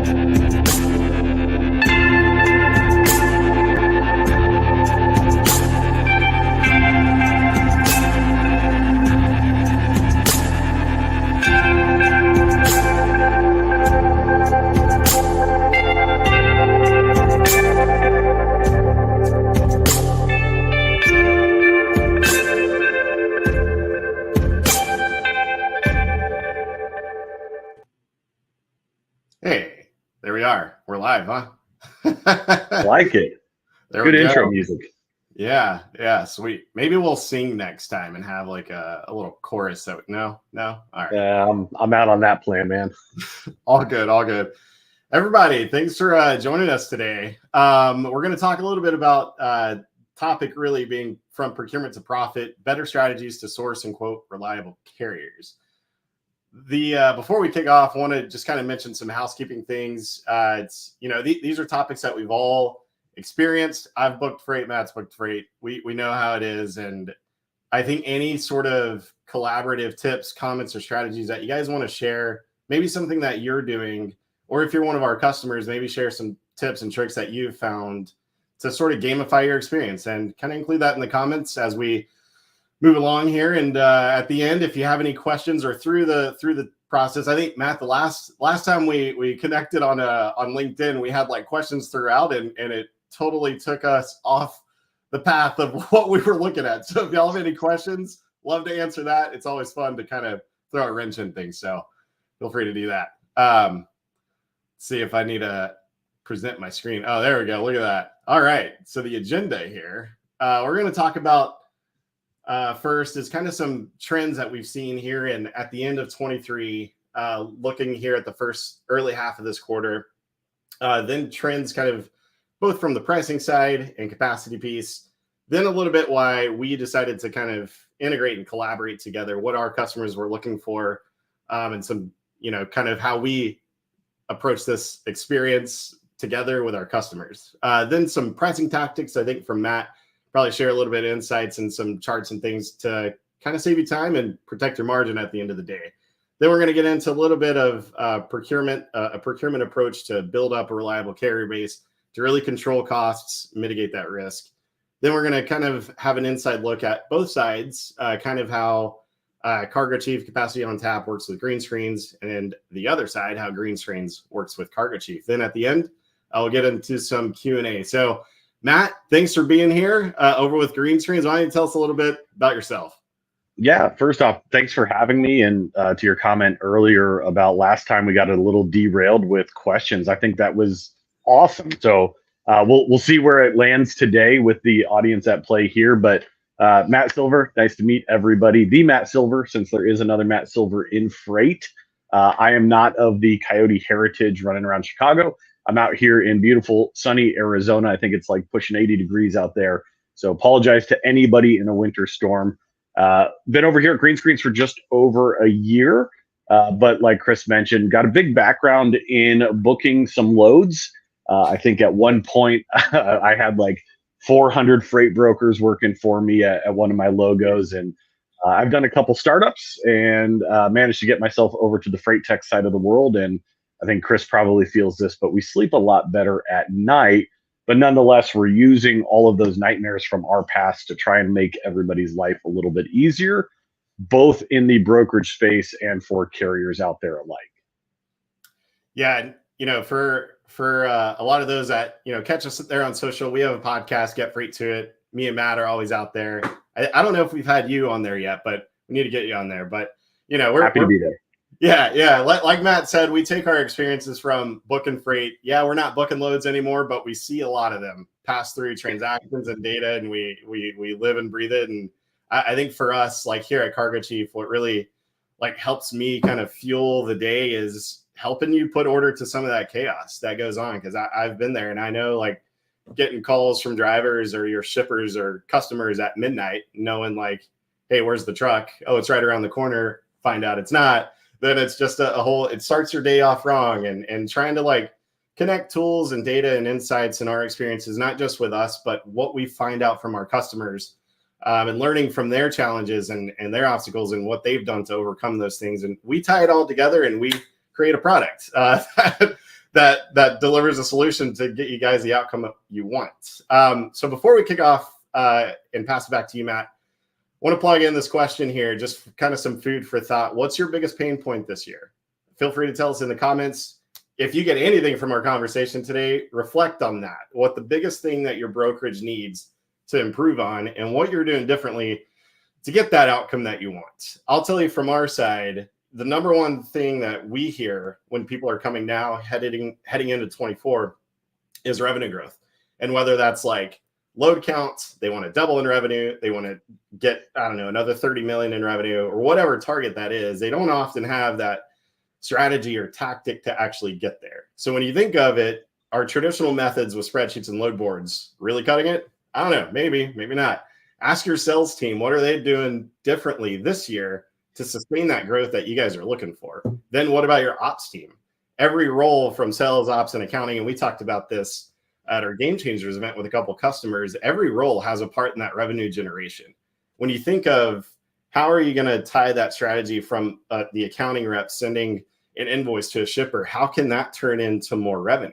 Hey, there we are. We're live, huh? Like it. There Good we intro go. music. Yeah, sweet. Maybe we'll sing next time and have like a little chorus. No. All right. I'm out on that plan, man. All good. Everybody, thanks for joining us today. We're going to talk a little bit about topic really being from procurement to profit, better strategies to source and quote reliable carriers. Before we kick off, I want to just kind of mention some housekeeping things. These are topics that we've all experienced. I've booked freight, Matt's booked freight. We know how it is, and I think any sort of collaborative tips, comments, or strategies that you guys want to share, maybe something that you're doing, or if you're one of our customers, maybe share some tips and tricks that you've found to sort of gamify your experience, and kind of include that in the comments as we move along here. And at the end, if you have any questions or through the process, I think Matt, the last time we connected on LinkedIn, we had like questions throughout, and it totally took us off the path of what we were looking at. So if y'all have any questions, love to answer that. It's always fun to kind of throw a wrench in things. So feel free to do that. See if I need to present my screen. Oh, there we go. Look at that. All right. So the agenda here, we're going to talk about first is kind of some trends that we've seen here and at the end of 23, looking here at the first early half of this quarter, then trends kind of both from the pricing side and capacity piece, then a little bit why we decided to kind of integrate and collaborate together, what our customers were looking for, and some, kind of how we approach this experience together with our customers. Then some pricing tactics, I think from Matt, probably share a little bit of insights and some charts and things to kind of save you time and protect your margin at the end of the day. Then we're going to get into a little bit of procurement, a procurement approach to build up a reliable carrier base to really control costs, mitigate that risk. Then we're going to kind of have an inside look at both sides, kind of how Cargo Chief Capacity on Tap works with Greenscreens, and the other side, how Greenscreens works with Cargo Chief. Then at the end, I'll get into some Q&A. So Matt, thanks for being here over with Greenscreens. Why don't you tell us a little bit about yourself? Yeah, first off, thanks for having me. And to your comment earlier about last time we got a little derailed with questions, I think that was awesome. So we'll see where it lands today with the audience at play here. But Matt Silver, nice to meet everybody. The Matt Silver, since there is another Matt Silver in freight. I am not of the Coyote heritage running around Chicago. I'm out here in beautiful, sunny Arizona. I think it's like pushing 80 degrees out there. So apologize to anybody in a winter storm. Been over here at Greenscreens for just over a year. But like Chris mentioned, got a big background in booking some loads. I think at one point I had like 400 freight brokers working for me at one of my logos. And I've done a couple startups and managed to get myself over to the freight tech side of the world. And I think Chris probably feels this, but we sleep a lot better at night. But nonetheless, we're using all of those nightmares from our past to try and make everybody's life a little bit easier, both in the brokerage space and for carriers out there alike. Yeah, for a lot of those that catch us there on social, we have a podcast, Get Freight to It. Me and Matt are always out there. I don't know if we've had you on there yet, but we need to get you on there. But we're happy to be there. Yeah. Like Matt said, we take our experiences from booking freight. Yeah, we're not booking loads anymore, but we see a lot of them pass through transactions and data, and we live and breathe it. And I think for us, like here at Cargo Chief, what really like helps me kind of fuel the day is helping you put order to some of that chaos that goes on. Because I've been there, and I know like getting calls from drivers or your shippers or customers at midnight, knowing like, hey, where's the truck? Oh, it's right around the corner. Find out it's not. Then it's just a whole, it starts your day off wrong, and trying to like connect tools and data and insights in our experiences, not just with us, but what we find out from our customers, and learning from their challenges and their obstacles and what they've done to overcome those things. And we tie it all together and we create a product that that delivers a solution to get you guys the outcome that you want. So before we kick off and pass it back to you, Matt, I want to plug in this question here, just kind of some food for thought. What's your biggest pain point this year? Feel free to tell us in the comments. If you get anything from our conversation today, reflect on that. What the biggest thing that your brokerage needs to improve on and what you're doing differently to get that outcome that you want. I'll tell you from our side, the number one thing that we hear when people are coming now, heading into 24, is revenue growth. And whether that's like load counts, they want to double in revenue, they want to get, I don't know, another 30 million in revenue or whatever target that is, they don't often have that strategy or tactic to actually get there. So when you think of it, our traditional methods with spreadsheets and load boards really cutting it? I don't know, maybe not. Ask your sales team, what are they doing differently this year to sustain that growth that you guys are looking for? Then what about your ops team? Every role from sales, ops, and accounting, and we talked about this at our Game Changers event with a couple of customers, every role has a part in that revenue generation. When you think of how are you going to tie that strategy from the accounting rep sending an invoice to a shipper, how can that turn into more revenue?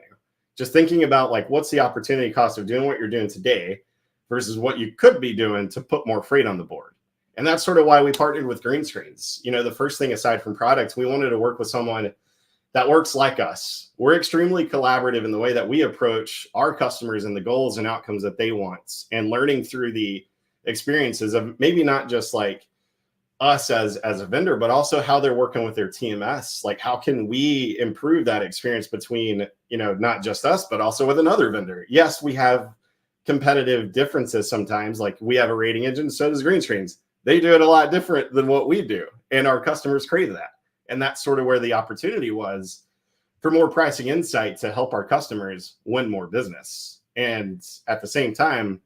Just thinking about like, what's the opportunity cost of doing what you're doing today versus what you could be doing to put more freight on the board. And that's sort of why we partnered with Greenscreens. You know, the first thing aside from products, we wanted to work with someone that works like us. We're extremely collaborative in the way that we approach our customers and the goals and outcomes that they want, and learning through the experiences of maybe not just like us as a vendor, but also how they're working with their TMS. Like, how can we improve that experience between, you know, not just us, but also with another vendor? Yes, we have competitive differences sometimes. Like, we have a rating engine, so does Greenscreens. They do it a lot different than what we do, and our customers crave that. And that's sort of where the opportunity was for more pricing insight to help our customers win more business. And at the same time,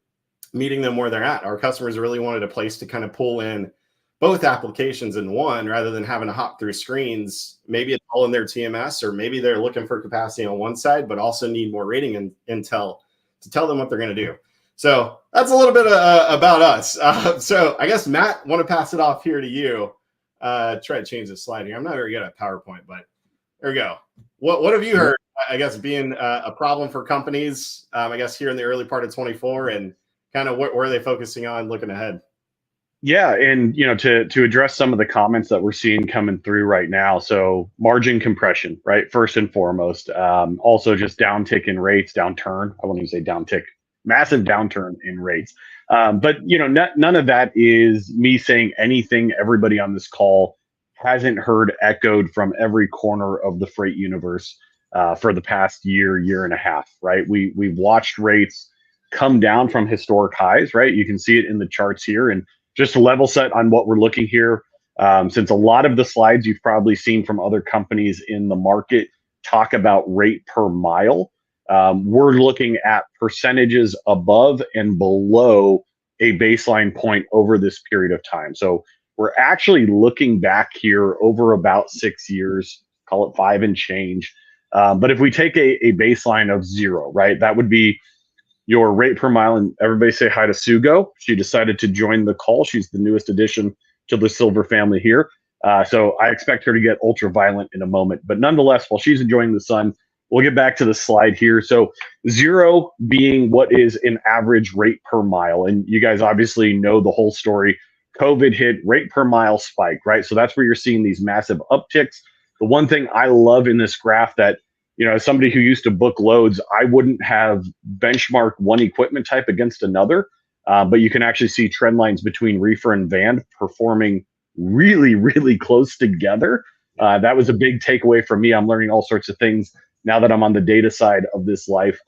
meeting them where they're at. Our customers really wanted a place to kind of pull in both applications in one rather than having to hop through screens. Maybe it's all in their TMS, or maybe they're looking for capacity on one side, but also need more rating and intel to tell them what they're going to do. So that's a little bit about us. So I guess, Matt, want to pass it off here to you. Try to change the slide here. I'm not very good at PowerPoint, but there we go. What have you heard, I guess, being a problem for companies, I guess, here in the early part of 24, and kind of where are they focusing on looking ahead? Yeah, and you know, to address some of the comments that we're seeing coming through right now. So margin compression, right? First and foremost. Also just downtick in rates, downturn. I won't even say downtick, massive downturn in rates. But you know, none of that is me saying anything everybody on this call hasn't heard echoed from every corner of the freight universe for the past year and a half, right? We've watched rates come down from historic highs, right? You can see it in the charts here. And just to level set on what we're looking here, since a lot of the slides you've probably seen from other companies in the market talk about rate per mile, we're looking at percentages above and below a baseline point over this period of time. So we're actually looking back here over about 6 years, call it 5 and change. But if we take a baseline of 0, right, that would be your rate per mile. And everybody say hi to Sugo. She decided to join the call. She's the newest addition to the Silver family here. So I expect her to get ultra violent in a moment. But nonetheless, while she's enjoying the sun, we'll get back to the slide here. So 0 being what is an average rate per mile. And you guys obviously know the whole story. COVID hit, rate per mile spike, right? So that's where you're seeing these massive upticks. The one thing I love in this graph that, you know, as somebody who used to book loads, I wouldn't have benchmarked one equipment type against another. But you can actually see trend lines between reefer and van performing really, really close together. That was a big takeaway for me. I'm learning all sorts of things now that I'm on the data side of this life.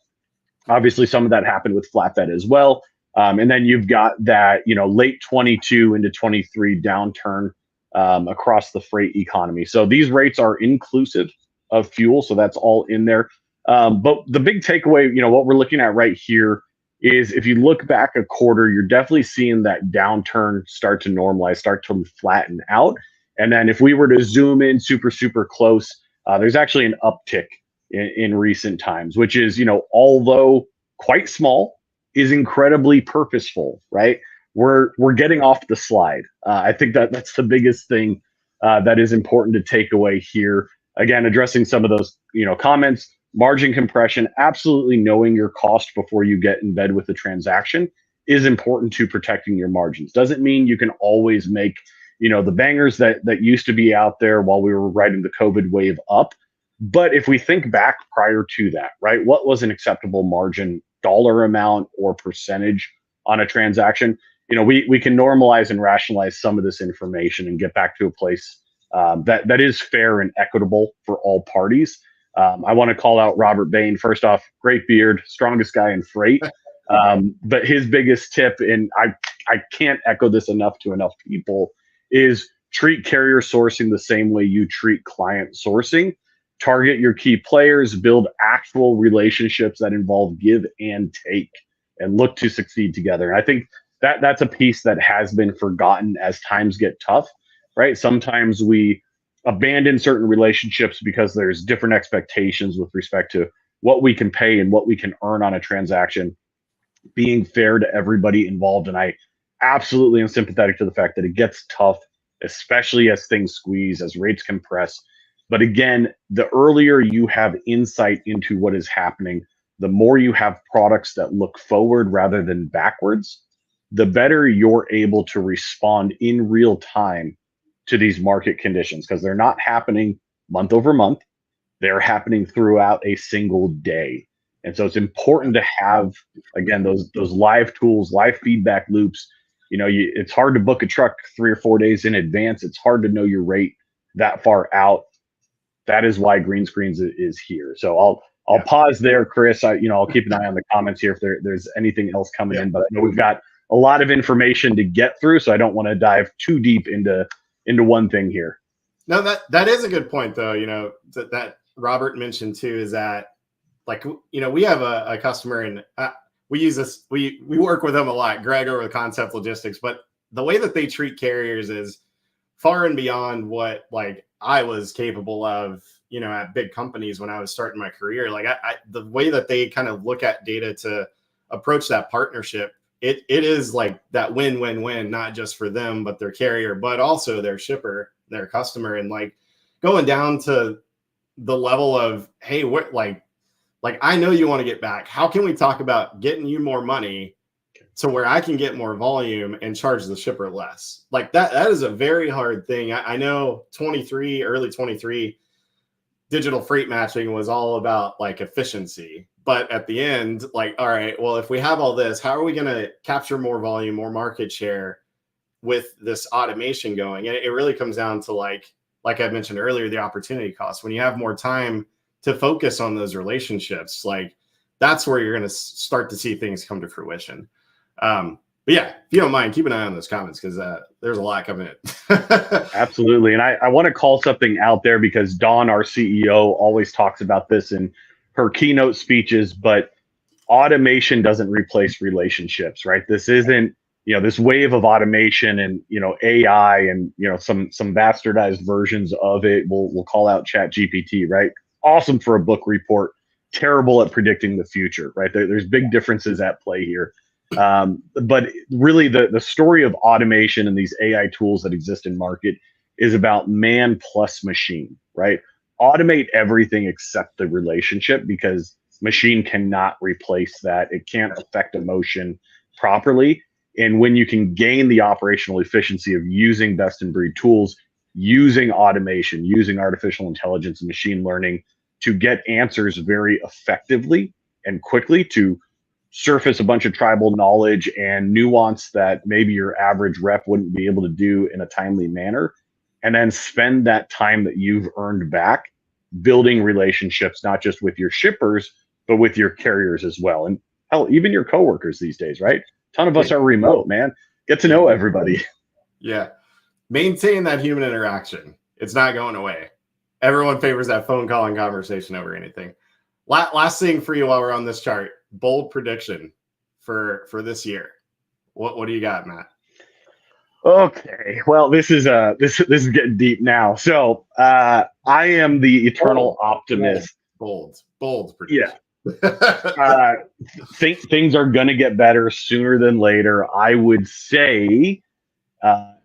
Obviously, some of that happened with flatbed as well. And then you've got that, you know, late 22 into 23 downturn across the freight economy. So these rates are inclusive of fuel. So that's all in there. But the big takeaway, you know, what we're looking at right here is if you look back a quarter, you're definitely seeing that downturn start to normalize, start to flatten out. And then if we were to zoom in super close, there's actually an uptick in recent times, which is, you know, although quite small, is incredibly purposeful, right? We're getting off the slide. I think that's the biggest thing that is important to take away here. Again, addressing some of those, you know, comments. margin compression, absolutely knowing your cost before you get in bed with the transaction is important to protecting your margins. Doesn't mean you can always make, the bangers that used to be out there while we were riding the COVID wave up. But if we think back prior to that, right, what was an acceptable margin dollar amount or percentage on a transaction? We can normalize and rationalize some of this information and get back to a place that is fair and equitable for all parties. I want to call out Robert Bain. First off, great beard, strongest guy in freight. But his biggest tip, and I can't echo this enough to enough people, is treat carrier sourcing the same way you treat client sourcing. Target your key players, build actual relationships that involve give and take, and look to succeed together. And I think that's a piece that has been forgotten as times get tough, right? Sometimes we abandon certain relationships because there's different expectations with respect to what we can pay and what we can earn on a transaction, being fair to everybody involved. And I absolutely am sympathetic to the fact that it gets tough, especially as things squeeze, as rates compress. But again, the earlier you have insight into what is happening, the more you have products that look forward rather than backwards, the better you're able to respond in real time to these market conditions, because they're not happening month over month. They're happening throughout a single day. And so it's important to have, again, those live tools, live feedback loops. It's hard to book a truck 3 or 4 days in advance. It's hard to know your rate that far out. That is why Greenscreens is here. So I'll pause there, Chris. I'll keep an eye on the comments here if there's anything else coming in. But I know we've got a lot of information to get through, so I don't want to dive too deep into one thing here. No, that is a good point, though. That Robert mentioned too, is that, like, we have a customer, and we use this. We work with them a lot, Greg, over the Concept Logistics. But the way that they treat carriers is far and beyond what, like, I was capable of, at big companies when I was starting my career. Like, the way that they kind of look at data to approach that partnership, it is like that win-win-win, not just for them, but their carrier, but also their shipper, their customer. And like going down to the level of, hey, what, like I know you want to get back. How can we talk about getting you more money to where I can get more volume and charge the shipper less? Like that is a very hard thing. I know early 23, digital freight matching was all about like efficiency. But at the end, like, all right, well, if we have all this, how are we going to capture more volume, more market share with this automation going? And it really comes down to, like I mentioned earlier, the opportunity cost. When you have more time to focus on those relationships, like that's where you're going to start to see things come to fruition. But yeah, if you don't mind, keep an eye on those comments, because there's a lot coming in. Absolutely. And I want to call something out there, because Dawn, our CEO, always talks about this in her keynote speeches, but automation doesn't replace relationships, right? This isn't, this wave of automation and, AI and, some bastardized versions of it. We'll call out ChatGPT, right? Awesome for a book report, terrible at predicting the future, right? There's big differences at play here. But really the story of automation and these AI tools that exist in market is about man plus machine, right? Automate everything except the relationship, because machine cannot replace that. It can't affect emotion properly. And when you can gain the operational efficiency of using best in breed tools, using automation, using artificial intelligence and machine learning to get answers very effectively and quickly, to surface a bunch of tribal knowledge and nuance that maybe your average rep wouldn't be able to do in a timely manner, and then spend that time that you've earned back building relationships, not just with your shippers, but with your carriers as well. And hell, even your coworkers these days, right? A ton of us are remote, man. Get to know everybody. Yeah. Maintain that human interaction. It's not going away. Everyone favors that phone call and conversation over anything. Last thing for you while we're on this chart, bold prediction for this year. What do you got, Matt? Okay, well, this is getting deep now. So I am the eternal optimist. Bold prediction. Yeah. Think things are going to get better sooner than later. I would say,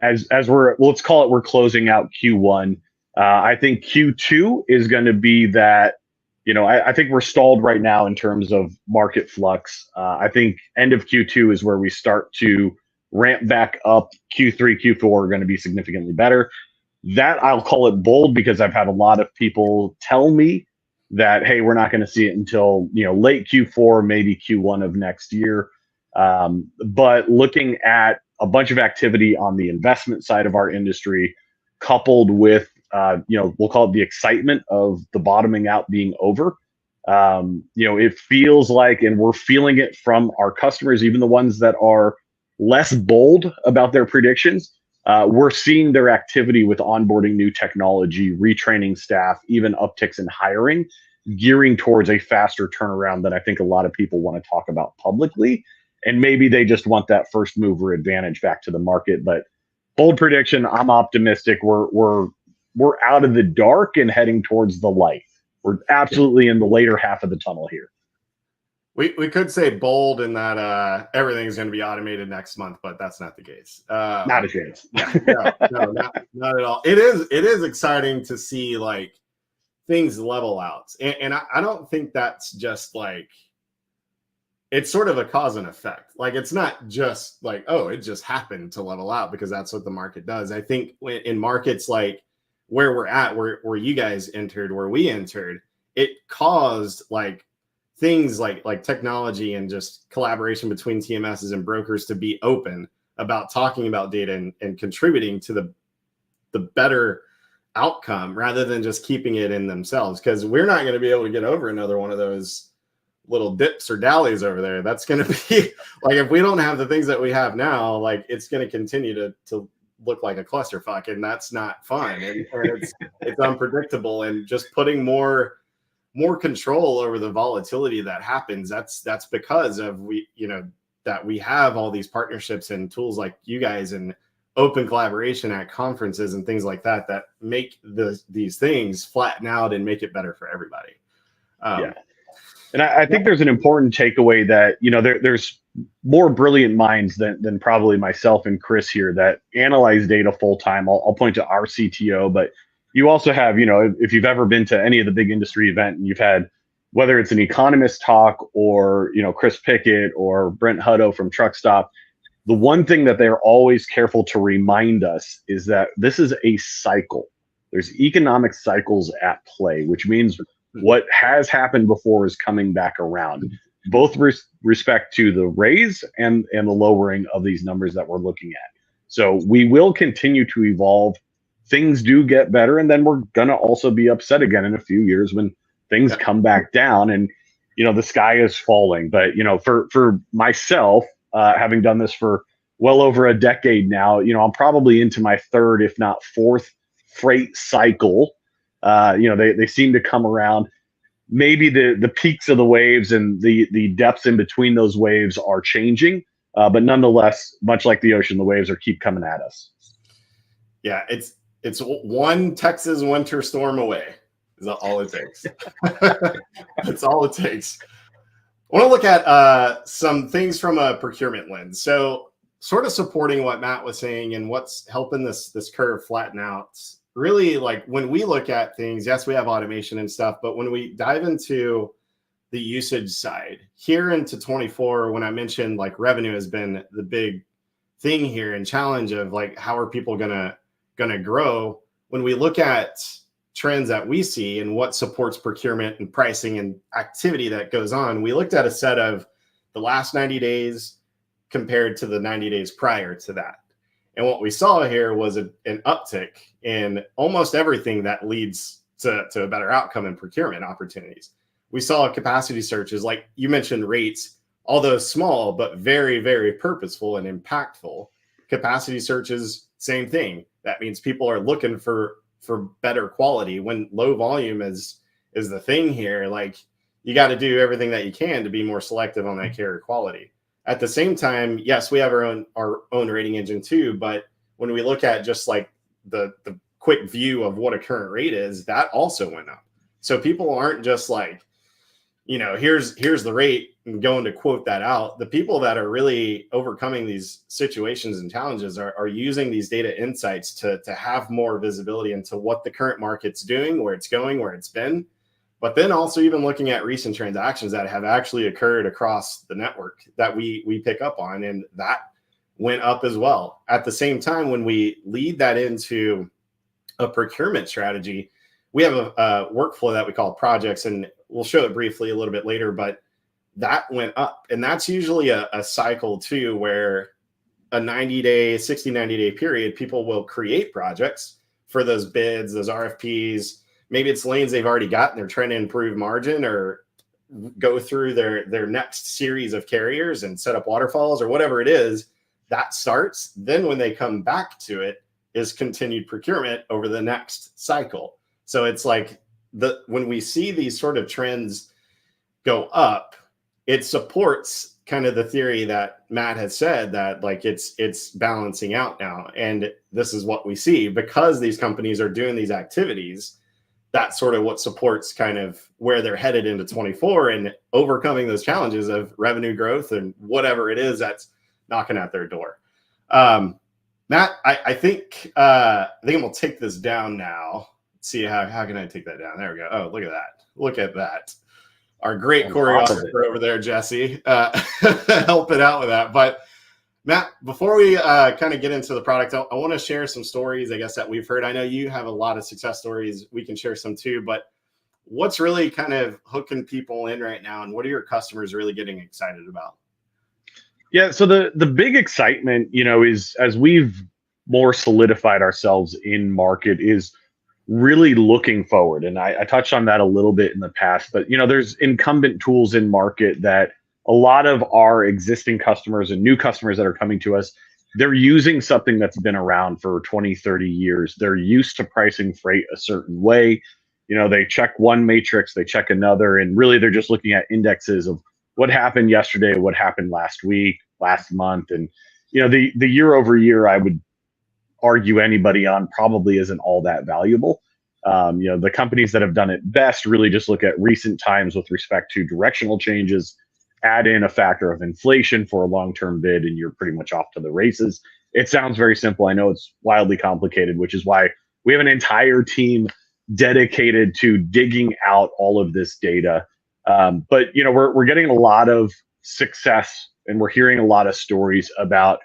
as let's call it, we're closing out Q1. I think Q2 is going to be that, I think we're stalled right now in terms of market flux. I think end of Q2 is where we start to ramp back up. Q3, Q4 are going to be significantly better. That I'll call it bold because I've had a lot of people tell me that, hey, we're not going to see it until late Q4, maybe Q1 of next year. But looking at a bunch of activity on the investment side of our industry, coupled with we'll call it the excitement of the bottoming out being over. It feels like, and we're feeling it from our customers, even the ones that are less bold about their predictions. We're seeing their activity with onboarding new technology, retraining staff, even upticks in hiring, gearing towards a faster turnaround than I think a lot of people want to talk about publicly. And maybe they just want that first mover advantage back to the market. But bold prediction, I'm optimistic. We're out of the dark and heading towards the light. We're absolutely in the later half of the tunnel here. We could say bold in that everything's going to be automated next month, but that's not the case. Not a chance. No, not at all. It is exciting to see like things level out, and I don't think that's just like, it's sort of a cause and effect. Like, it's not just like, oh, it just happened to level out, because that's what the market does. I think in markets like where we're at, where you guys entered, where we entered, it caused like things like technology and just collaboration between TMSs and brokers to be open about talking about data and contributing to the better outcome, rather than just keeping it in themselves. Because we're not going to be able to get over another one of those little dips or dallies over there. That's going to be like, if we don't have the things that we have now, like, it's going to continue to look like a clusterfuck, and that's not fun. And it's unpredictable, and just putting more control over the volatility that happens. That's because of that we have all these partnerships and tools like you guys, and open collaboration at conferences and things like that make these things flatten out and make it better for everybody. Yeah. And I think there's an important takeaway that, there's more brilliant minds than probably myself and Chris here that analyze data full time. I'll point to our CTO, but you also have, if you've ever been to any of the big industry event and you've had, whether it's an economist talk or, Chris Pickett or Brent Hutto from Truckstop, the one thing that they're always careful to remind us is that this is a cycle. There's economic cycles at play, which means what has happened before is coming back around, both respect to the raise and the lowering of these numbers that we're looking at. So we will continue to evolve. Things do get better, and then we're going to also be upset again in a few years when things come back down and, the sky is falling. But, for myself, having done this for well over a decade now, I'm probably into my third, if not fourth freight cycle. They seem to come around. Maybe the peaks of the waves and the depths in between those waves are changing, but nonetheless, much like the ocean, the waves keep coming at us. Yeah, it's one Texas winter storm away. Is all it takes. That's all it takes. I want to look at some things from a procurement lens. So, sort of supporting what Matt was saying and what's helping this curve flatten out. Really, like, when we look at things, yes, we have automation and stuff, but when we dive into the usage side here into 24, when I mentioned like revenue has been the big thing here and challenge of like, how are people gonna grow? When we look at trends that we see and what supports procurement and pricing and activity that goes on, we looked at a set of the last 90 days compared to the 90 days prior to that. And what we saw here was an uptick in almost everything that leads to a better outcome in procurement opportunities. We saw capacity searches, like you mentioned, rates, although small, but very, very purposeful and impactful. Capacity searches, same thing. That means people are looking for better quality. When low volume is the thing here, like, you got to do everything that you can to be more selective on that carrier quality. At the same time, yes, we have our own rating engine too, but when we look at just like the quick view of what a current rate is, that also went up. So people aren't just like, here's the rate and going to quote that out. The people that are really overcoming these situations and challenges are using these data insights to have more visibility into what the current market's doing, where it's going, where it's been, But then also even looking at recent transactions that have actually occurred across the network that we pick up on, and that went up as well. At the same time, when we lead that into a procurement strategy, we have a workflow that we call projects, and we'll show it briefly a little bit later, but that went up. And that's usually a cycle too, where a 90-day, 60, 90-day period, people will create projects for those bids, those RFPs. Maybe it's lanes they've already got and they're trying to improve margin or go through their next series of carriers and set up waterfalls or whatever it is. That starts. Then when they come back to it is continued procurement over the next cycle. So it's like when we see these sort of trends go up, it supports kind of the theory that Matt has said, that like it's balancing out now. And this is what we see because these companies are doing these activities. That's sort of what supports kind of where they're headed into 24 and overcoming those challenges of revenue growth and whatever it is that's knocking at their door. Matt, I think I'm gonna take this down now. Let's see how can I take that down? There we go. Oh, look at that. Look at that. Our great choreographer over there, Jesse, helping out with that. But Matt, before we kind of get into the product, I want to share some stories, I guess, that we've heard. I know you have a lot of success stories. We can share some too, but what's really kind of hooking people in right now, and what are your customers really getting excited about? Yeah, so the big excitement, is as we've more solidified ourselves in market is really looking forward. And I touched on that a little bit in the past, but there's incumbent tools in market that a lot of our existing customers and new customers that are coming to us, they're using something that's been around for 20, 30 years. They're used to pricing freight a certain way. They check one matrix, they check another, and really they're just looking at indexes of what happened yesterday, what happened last week, last month. And, the year over year, I would argue anybody on probably isn't all that valuable. The companies that have done it best really just look at recent times with respect to directional changes, add in a factor of inflation for a long-term bid, and you're pretty much off to the races. It sounds very simple. I know it's wildly complicated, which is why we have an entire team dedicated to digging out all of this data. But we're getting a lot of success, and we're hearing a lot of stories about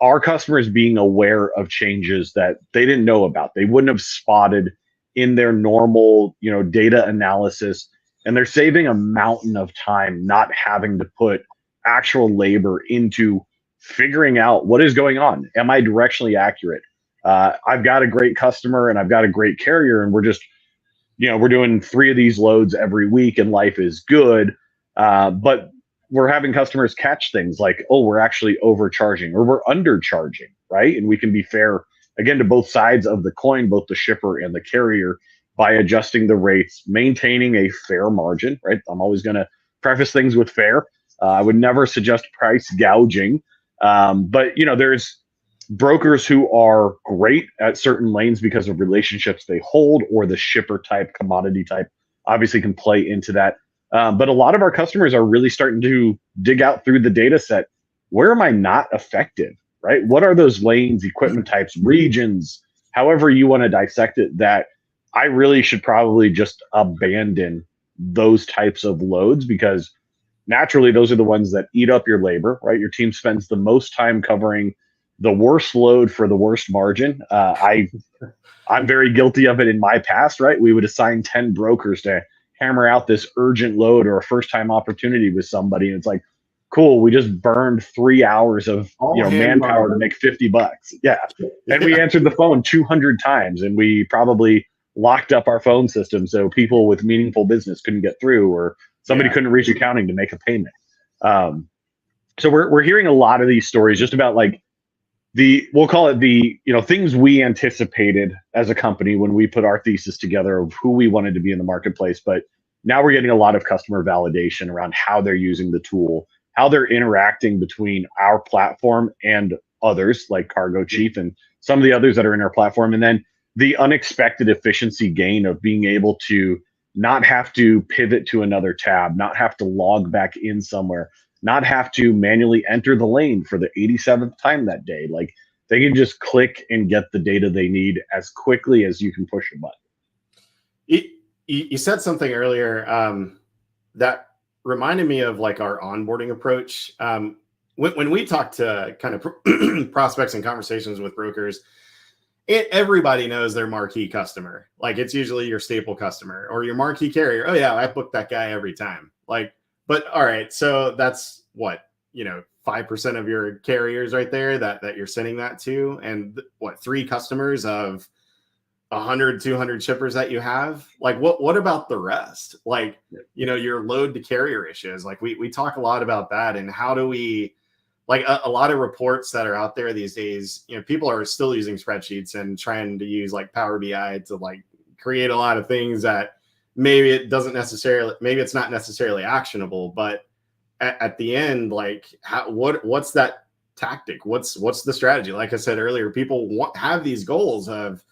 our customers being aware of changes that they didn't know about. They wouldn't have spotted in their normal, data analysis, and they're saving a mountain of time not having to put actual labor into figuring out what is going on. Am I directionally accurate? I've got a great customer and I've got a great carrier, and we're just, we're doing 3 of these loads every week and life is good. But we're having customers catch things like, oh, we're actually overcharging or we're undercharging, right? And we can be fair, again, to both sides of the coin, both the shipper and the carrier, by adjusting the rates, maintaining a fair margin, right? I'm always going to preface things with fair. I would never suggest price gouging. But, there's brokers who are great at certain lanes because of relationships they hold, or the shipper type, commodity type obviously can play into that. But a lot of our customers are really starting to dig out through the data set. Where am I not effective, right? What are those lanes, equipment types, regions, however you want to dissect it, that I really should probably just abandon those types of loads, because naturally those are the ones that eat up your labor, right? Your team spends the most time covering the worst load for the worst margin. I'm very guilty of it in my past, right? We would assign 10 brokers to hammer out this urgent load or a first-time opportunity with somebody, and it's like, cool, we just burned 3 hours of manpower to make $50. Yeah, and we answered the phone 200 times, and we probably locked up our phone system so people with meaningful business couldn't get through, or somebody couldn't reach accounting to make a payment. So we're hearing a lot of these stories just about like we'll call it the things we anticipated as a company when we put our thesis together of who we wanted to be in the marketplace. But now we're getting a lot of customer validation around how they're using the tool, how they're interacting between our platform and others like Cargo Chief and some of the others that are in our platform. And then the unexpected efficiency gain of being able to not have to pivot to another tab, not have to log back in somewhere, not have to manually enter the lane for the 87th time that day. Like, they can just click and get the data they need as quickly as you can push a button. you said something earlier that reminded me of like our onboarding approach. When we talk to kind of prospects and conversations with brokers, everybody knows their marquee customer. Like it's usually your staple customer or your marquee carrier. Oh yeah, I book that guy every time. Like, but all right, so that's what, 5% of your carriers right there that you're sending that to, and what, 3 customers of 100, 200 shippers that you have. Like what about the rest? Like, your load to carrier issues. Like we talk a lot about that, and how do we, like a lot of reports that are out there these days, people are still using spreadsheets and trying to use like Power BI to like create a lot of things that maybe it's not necessarily actionable, but at the end, like what's that tactic? What's the strategy? Like I said earlier, people have these goals of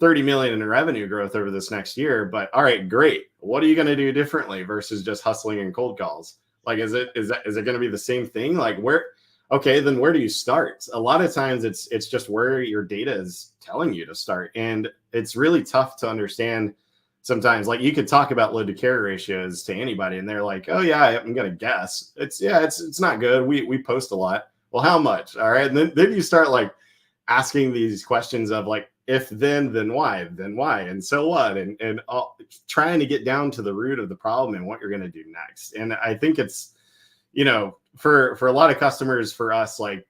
30 million in revenue growth over this next year, but all right, great. What are you going to do differently versus just hustling and cold calls? Like, is it going to be the same thing? Like okay, then where do you start? A lot of times it's just where your data is telling you to start. And it's really tough to understand sometimes. Like you could talk about load to carrier ratios to anybody and they're like, oh yeah, I'm going to guess. It's not good. We post a lot. Well, how much? All right. And then you start like asking these questions of like, if then why, and so what, and trying to get down to the root of the problem and what you're going to do next. And I think it's, for a lot of customers, for us, like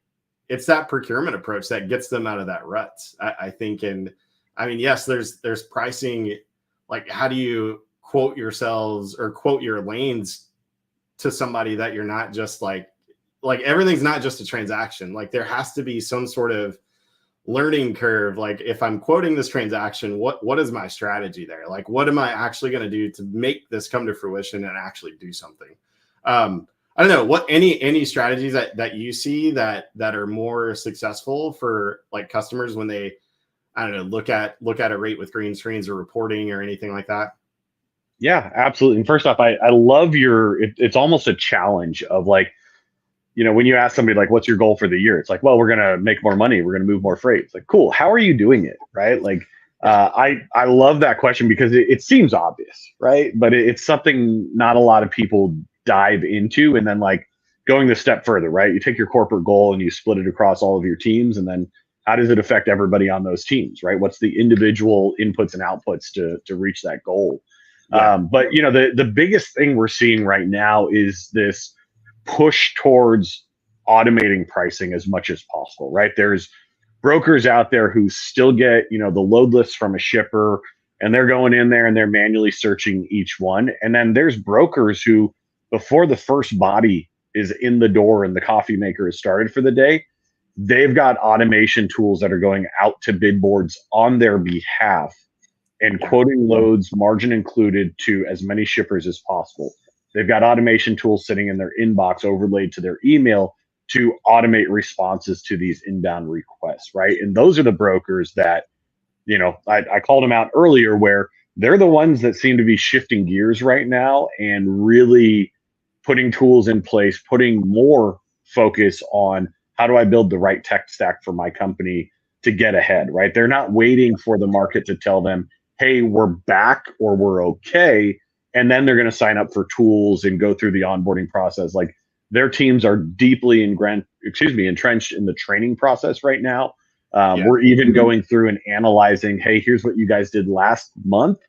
it's that procurement approach that gets them out of that rut, I think. And I mean, yes, there's pricing, like how do you quote yourselves or quote your lanes to somebody that you're not just like everything's not just a transaction. Like there has to be some sort of learning curve. Like if I'm quoting this transaction, what is my strategy there? Like what am I actually going to do to make this come to fruition and actually do something? I don't know what any strategies that you see that are more successful for like customers when they, I don't know, look at a rate with green screens or reporting or anything like that. Yeah, absolutely. And first off, I love it's almost a challenge of like, when you ask somebody like, what's your goal for the year? It's like, well, we're going to make more money. We're going to move more freight. It's like, cool. How are you doing it? Right. Like, I love that question because it seems obvious, right? But it's something not a lot of people dive into. And then like going the step further, right? You take your corporate goal and you split it across all of your teams. And then how does it affect everybody on those teams, right? What's the individual inputs and outputs to reach that goal? Yeah. But the biggest thing we're seeing right now is this push towards automating pricing as much as possible, right? There's brokers out there who still get, the load lists from a shipper and they're going in there and they're manually searching each one. And then there's brokers who, before the first body is in the door and the coffee maker is started for the day, they've got automation tools that are going out to bid boards on their behalf and quoting loads, margin included, to as many shippers as possible. They've got automation tools sitting in their inbox overlaid to their email to automate responses to these inbound requests, right? And those are the brokers that, I called them out earlier, where they're the ones that seem to be shifting gears right now and really putting tools in place, putting more focus on how do I build the right tech stack for my company to get ahead, right? They're not waiting for the market to tell them, hey, we're back or we're okay. And then they're going to sign up for tools and go through the onboarding process. Like their teams are deeply entrenched in the training process right now. We're even going through and analyzing, hey, here's what you guys did last month,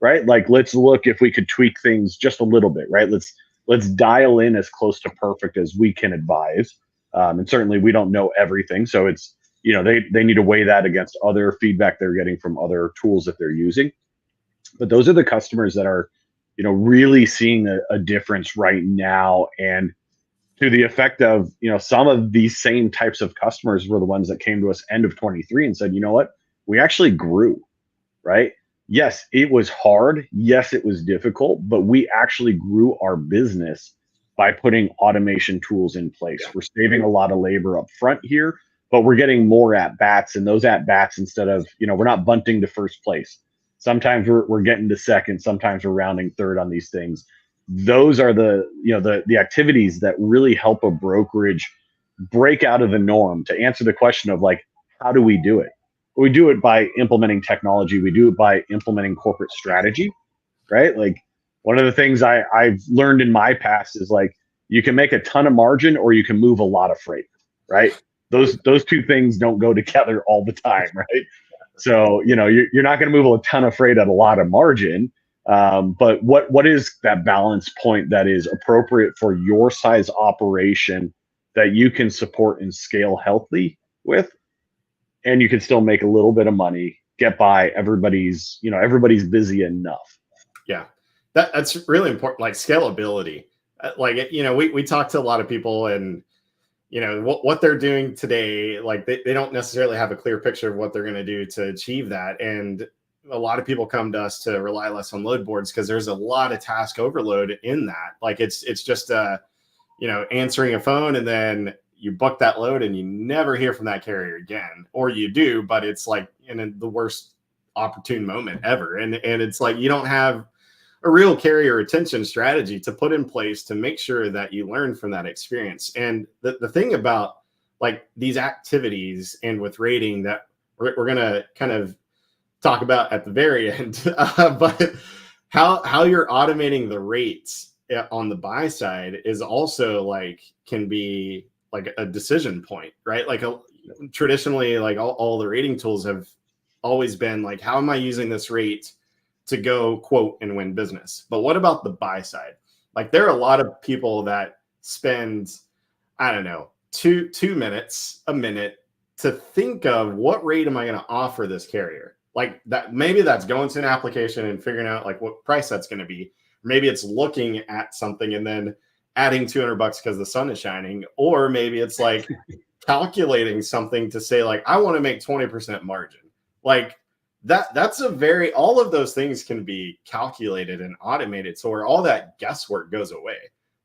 right? Like, let's look if we could tweak things just a little bit, right? Let's dial in as close to perfect as we can advise. And certainly we don't know everything. So it's, they need to weigh that against other feedback they're getting from other tools that they're using. But those are the customers that are, really seeing a difference right now. And to the effect of, some of these same types of customers were the ones that came to us end of 23 and said, you know what, we actually grew, right? Yes, it was hard. Yes, it was difficult, but we actually grew our business by putting automation tools in place. We're saving a lot of labor up front here, but we're getting more at bats, and those at bats, instead of, we're not bunting to first place. Sometimes we're getting to second, sometimes we're rounding third on these things. Those are the activities that really help a brokerage break out of the norm. To answer the question of like, how do we do it? We do it by implementing technology. We do it by implementing corporate strategy. right? Like one of the things I've learned in my past is like you can make a ton of margin or you can move a lot of freight, right? Those two things don't go together all the time, right? So you're not going to move a ton of freight at a lot of margin, but what is that balance point that is appropriate for your size operation that you can support and scale healthy with, and you can still make a little bit of money, get by. Everybody's busy enough. Yeah, that's really important. Like scalability. Like we talk to a lot of people, and what they're doing today, like they don't necessarily have a clear picture of what they're going to do to achieve that. And a lot of people come to us to rely less on load boards because there's a lot of task overload in that. Like it's just answering a phone, and then you book that load and you never hear from that carrier again, or you do, but it's like in the worst opportune moment ever. And it's like you don't have a real carrier retention strategy to put in place to make sure that you learn from that experience. And the thing about like these activities and with rating that we're going to kind of talk about at the very end, but how you're automating the rates on the buy side is also like can be like a decision point, right? Like traditionally, like all the rating tools have always been like, how am I using this rate to go quote and win business? But what about the buy side? Like there are a lot of people that spend, I don't know, two minutes, a minute to think of what rate am I going to offer this carrier? Like that, maybe that's going to an application and figuring out like what price that's going to be. Maybe it's looking at something and then adding $200 because the sun is shining, or maybe it's like calculating something to say like, I want to make 20% margin. Like that's all of those things can be calculated and automated. So where all that guesswork goes away,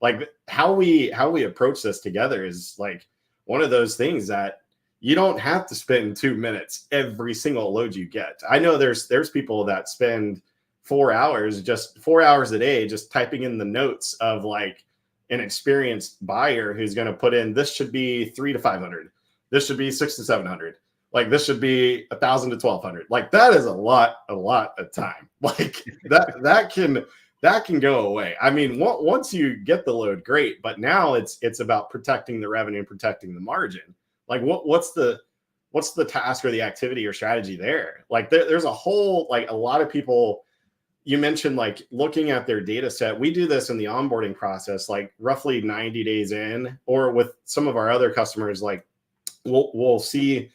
like how we approach this together is like one of those things that you don't have to spend 2 minutes every single load you get. I know there's people that spend 4 hours a day, just typing in the notes of like an experienced buyer who's going to put in, this should be 300 to 500. This should be 600 to 700. Like this should be 1,000 to 1,200. Like that is a lot of time. Like that can go away. I mean, once you get the load, great. But now it's about protecting the revenue, protecting the margin. Like what's the task or the activity or strategy there? Like there's a whole, like a lot of people, you mentioned like looking at their data set. We do this in the onboarding process, like roughly 90 days in, or with some of our other customers, like we'll see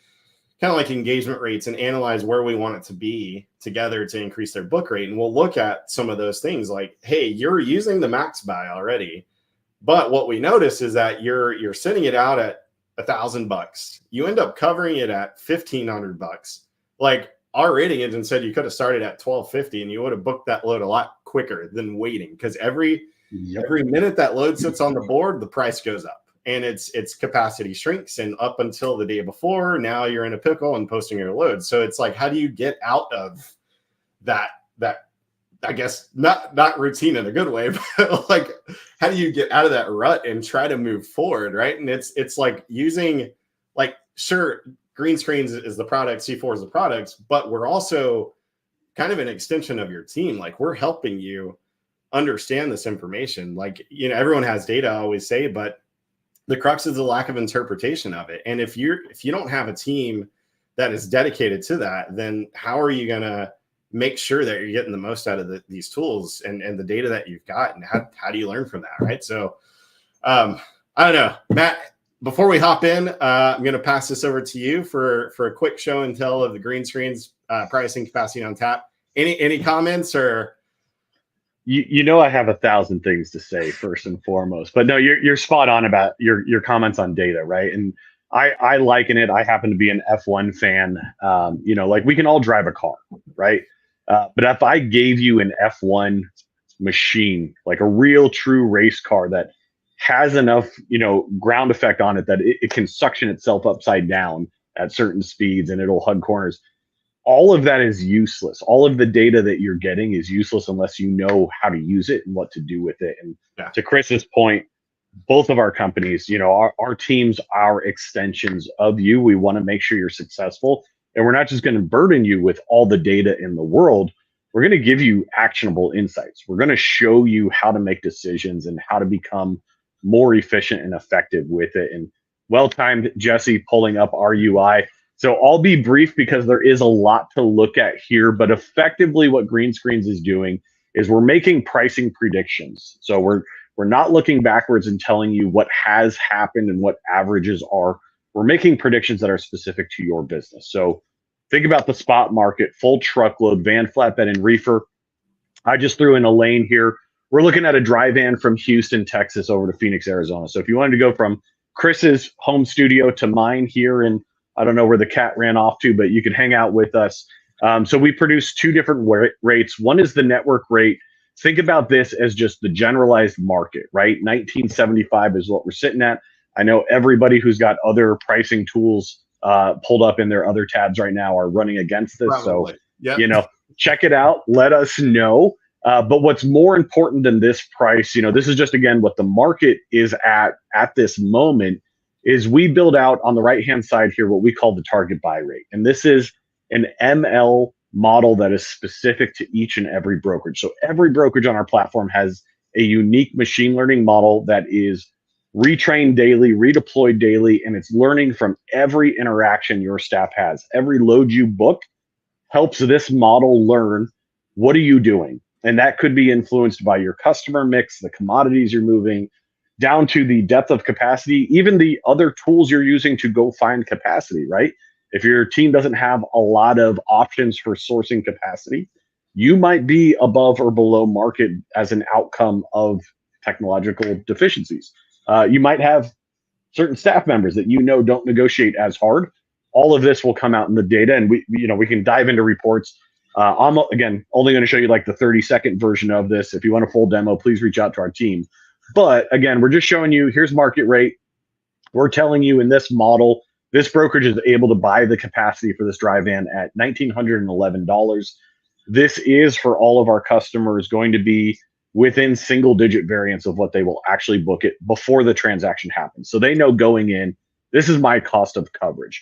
kind of like engagement rates and analyze where we want it to be together to increase their book rate. And we'll look at some of those things like, hey, you're using the max buy already, but what we notice is that you're sending it out at $1,000. You end up covering it at $1,500. Like our rating engine said you could have started at $1,250 and you would have booked that load a lot quicker than waiting, because every minute that load sits on the board, the price goes up. And its capacity shrinks, and up until the day before, now you're in a pickle and posting your load. So it's like, how do you get out of that I guess not routine in a good way, but like how do you get out of that rut and try to move forward, right? And it's like using, like, sure, green screens is the product, C4 is the product, but we're also kind of an extension of your team. Like we're helping you understand this information. Like, everyone has data, I always say, but the crux is the lack of interpretation of it. And if you don't have a team that is dedicated to that, then how are you going to make sure that you're getting the most out of these tools and the data that you've got? And how do you learn from that? Right. So I don't know, Matt, before we hop in, I'm going to pass this over to you for a quick show and tell of the green screens, pricing, capacity on tap. Any comments or? I have 1,000 things to say first and foremost, but no, you're spot on about your comments on data, right? And I liken it. I happen to be an F1 fan. Like we can all drive a car, right? But if I gave you an F1 machine, like a real true race car that has enough, ground effect on it that it can suction itself upside down at certain speeds and it'll hug corners, all of that is useless. All of the data that you're getting is useless unless you know how to use it and what to do with it. And to Chris's point, both of our companies, our teams, our extensions of you. We want to make sure you're successful. And we're not just going to burden you with all the data in the world. we're going to give you actionable insights. We're going to show you how to make decisions and how to become more efficient and effective with it. And well-timed, Jesse, pulling up our UI. So I'll be brief because there is a lot to look at here, but effectively what Greenscreens is doing is we're making pricing predictions. So we're not looking backwards and telling you what has happened and what averages are. We're making predictions that are specific to your business. So think about the spot market, full truckload, van, flatbed, and reefer. I just threw in a lane here. We're looking at a dry van from Houston, Texas over to Phoenix, Arizona. So if you wanted to go from Chris's home studio to mine here, and I don't know where the cat ran off to, but you could hang out with us. So we produce two different rates. One is the network rate. Think about this as just the generalized market, right? 1975 is what we're sitting at. I know everybody who's got other pricing tools pulled up in their other tabs right now are running against this. Probably. So, Yep. check it out. Let us know. But what's more important than this price, this is just, again, what the market is at this moment, is we build out on the right-hand side here what we call the target buy rate. And this is an ML model that is specific to each and every brokerage. So every brokerage on our platform has a unique machine learning model that is retrained daily, redeployed daily, and it's learning from every interaction your staff has. Every load you book helps this model learn, what are you doing? And that could be influenced by your customer mix, the commodities you're moving, down to the depth of capacity, even the other tools you're using to go find capacity, right? If your team doesn't have a lot of options for sourcing capacity, you might be above or below market as an outcome of technological deficiencies. You might have certain staff members that don't negotiate as hard. All of this will come out in the data, and we can dive into reports. I'm again only going to show you like the 30-second version of this. If you want a full demo, please reach out to our team. But again, we're just showing you, here's market rate. We're telling you in this model, this brokerage is able to buy the capacity for this dry van at $1,911. This is, for all of our customers, going to be within single-digit variance of what they will actually book it before the transaction happens. So they know going in, this is my cost of coverage.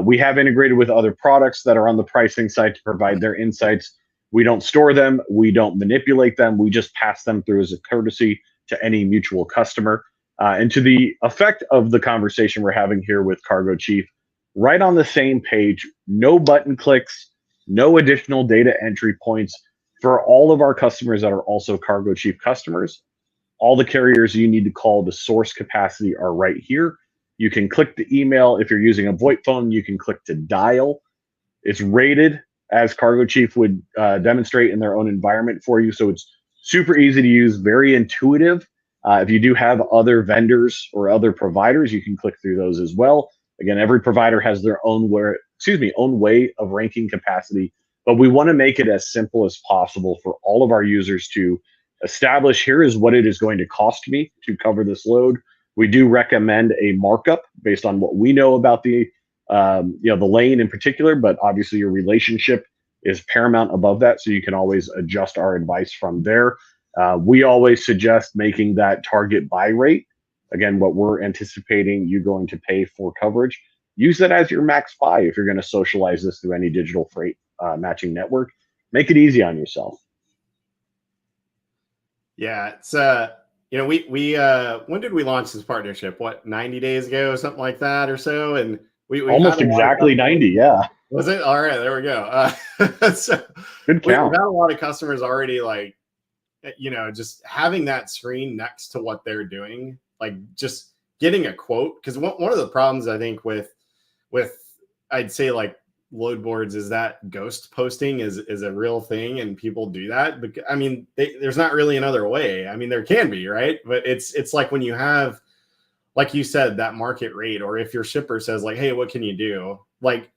We have integrated with other products that are on the pricing side to provide their insights. We don't store them. We don't manipulate them. We just pass them through as a courtesy to any mutual customer. And to the effect of the conversation we're having here with Cargo Chief, right on the same page, no button clicks, no additional data entry points. For all of our customers that are also Cargo Chief customers, all the carriers you need to call to source capacity are right here. You can click the email. If you're using a VoIP phone, you can click to dial. It's rated as Cargo Chief would demonstrate in their own environment for you. So it's super easy to use, very intuitive. If you do have other vendors or other providers, you can click through those as well. Again, every provider has their own way of ranking capacity, but we want to make it as simple as possible for all of our users to establish, here is what it is going to cost me to cover this load. We do recommend a markup based on what we know about the lane in particular, but obviously your relationship is paramount above that, so you can always adjust our advice from there. We always suggest making that target buy rate, again, what we're anticipating you going to pay for coverage. Use that as your max buy if you're going to socialize this through any digital freight matching network. Make it easy on yourself. Yeah, it's we when did we launch this partnership? 90 days ago, something like that or so? And we almost exactly 90, yeah. Was it? All right, there we go. So good count. We've had a lot of customers already, like, just having that screen next to what they're doing, like just getting a quote. Because one of the problems I think with I'd say like load boards is that ghost posting is a real thing, and people do that. But I mean, there's not really another way. I mean, there can be, right? But it's like when you have, like you said, that market rate, or if your shipper says like, hey, what can you do? Like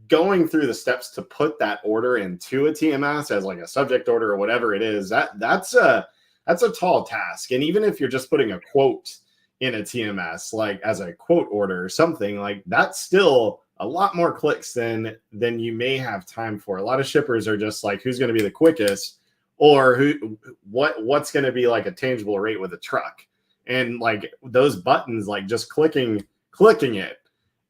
going through the steps to put that order into a TMS as like a subject order or whatever it is, that's a tall task. And even if you're just putting a quote in a TMS, like as a quote order or something, like that's still a lot more clicks than you may have time for. A lot of shippers are just like, who's going to be the quickest, or what's going to be like a tangible rate with a truck. And like those buttons, like just clicking it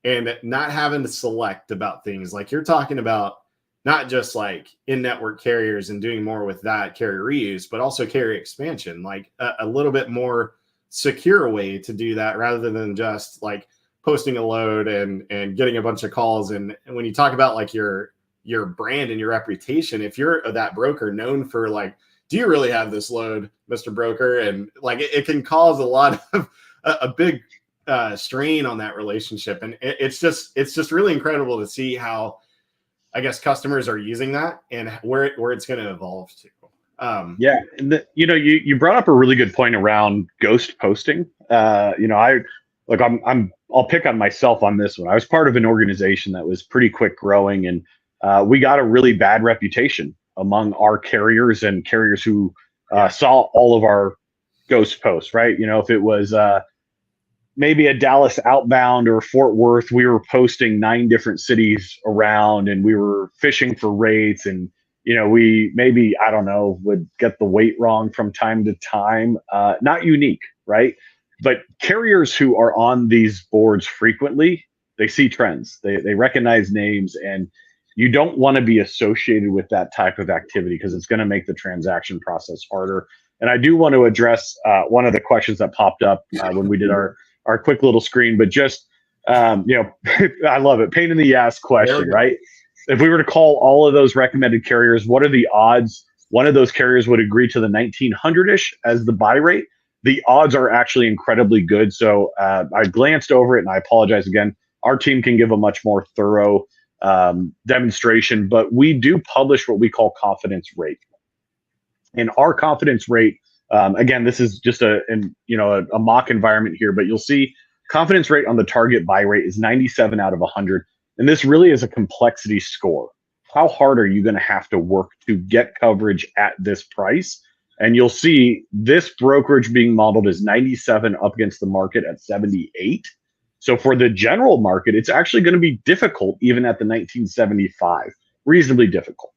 and not having to select about things like you're talking about, not just like in-network carriers and doing more with that carrier reuse, but also carrier expansion, like a little bit more secure way to do that rather than just like posting a load and getting a bunch of calls. And when you talk about like your brand and your reputation, if you're that broker known for like, do you really have this load, Mr. Broker? And like it can cause a lot of a big strain on that relationship. And it's just really incredible to see how, I guess, customers are using that and where it's going to evolve to. Yeah, you brought up a really good point around ghost posting. I'll pick on myself on this one. I was part of an organization that was pretty quick growing, and we got a really bad reputation among our carriers and carriers who saw all of our ghost posts. Right? If it was maybe a Dallas outbound or Fort Worth, we were posting 9 different cities around, and we were fishing for rates, and we maybe, I don't know, would get the weight wrong from time to time. Not unique, right? But carriers who are on these boards frequently, they see trends, they recognize names, and you don't want to be associated with that type of activity because it's going to make the transaction process harder. And I do want to address one of the questions that popped up when we did our quick little screen, but just, I love it. Pain in the ass question, right? If we were to call all of those recommended carriers, what are the odds one of those carriers would agree to the 1900-ish as the buy rate? The odds are actually incredibly good. So I glanced over it, and I apologize again. Our team can give a much more thorough demonstration, but we do publish what we call confidence rate. And our confidence rate, again, this is just a mock environment here, but you'll see confidence rate on the target buy rate is 97 out of 100. And this really is a complexity score. How hard are you going to have to work to get coverage at this price? And you'll see this brokerage being modeled as 97 up against the market at 78. So for the general market, it's actually going to be difficult even at the 1975, reasonably difficult.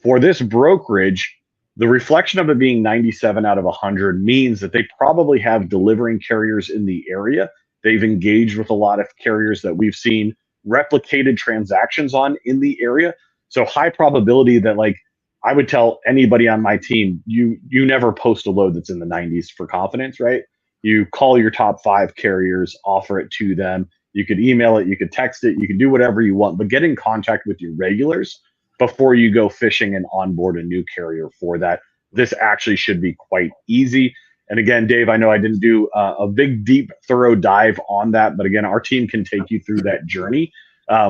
For this brokerage, the reflection of it being 97 out of 100 means that they probably have delivering carriers in the area. They've engaged with a lot of carriers that we've seen replicated transactions on in the area. So high probability that, like, I would tell anybody on my team, you never post a load that's in the 90s for confidence, right? You call your top 5 carriers, offer it to them. You could email it, you could text it, you can do whatever you want, but get in contact with your regulars before you go fishing and onboard a new carrier for that. This actually should be quite easy. And again, Dave, I know I didn't do a big, deep, thorough dive on that, but again, our team can take you through that journey.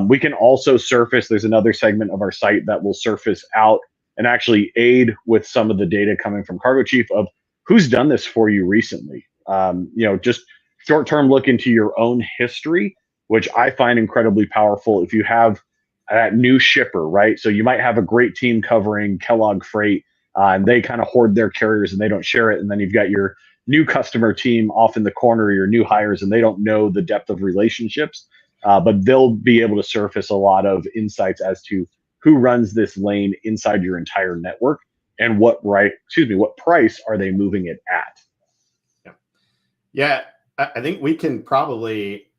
We can also surface, there's another segment of our site that will surface out and actually aid with some of the data coming from Cargo Chief of who's done this for you recently. Just short-term look into your own history, which I find incredibly powerful if you have that new shipper, right? So you might have a great team covering Kellogg Freight, and they kind of hoard their carriers and they don't share it. And then you've got your new customer team off in the corner, your new hires, and they don't know the depth of relationships, but they'll be able to surface a lot of insights as to who runs this lane inside your entire network and what price are they moving it at? Yeah, I think we can probably,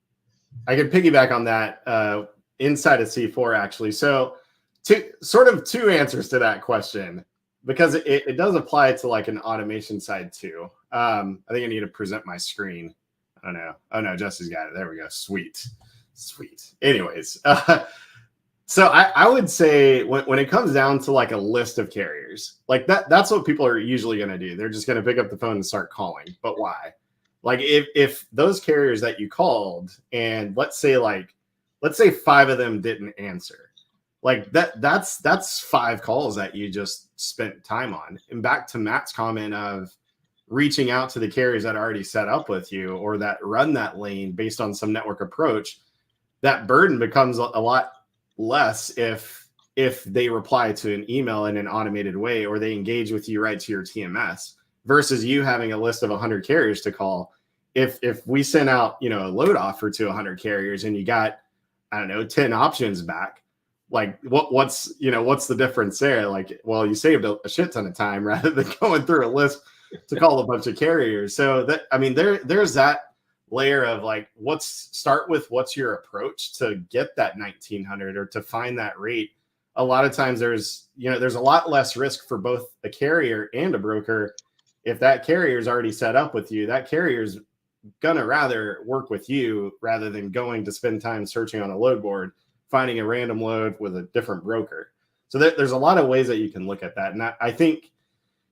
I could piggyback on that inside of C4 actually. So two answers to that question, because it does apply to like an automation side too. I think I need to present my screen. I don't know. Oh no, Jesse's got it. There we go. Sweet. Anyways, so I would say when it comes down to like a list of carriers, like that's what people are usually going to do. They're just going to pick up the phone and start calling. But why? Like if those carriers that you called, and let's say 5 of them didn't answer, like that's 5 calls that you just spent time on. And back to Matt's comment of reaching out to the carriers that are already set up with you or that run that lane based on some network approach, that burden becomes a lot less if they reply to an email in an automated way or they engage with you right to your TMS versus you having a list of 100 carriers to call. If we send out, a load offer to 100 carriers and you got, 10 options back, like what's the difference there? Like, well, you saved a shit ton of time rather than going through a list to call a bunch of carriers. So there's that layer of like, start with what's your approach to get that 1900 or to find that rate a lot of times there's a lot less risk for both a carrier and a broker. If that carrier is already set up with you, that carrier's gonna rather work with you rather than going to spend time searching on a load board, finding a random load with a different broker. So there's a lot of ways that you can look at that. And I think,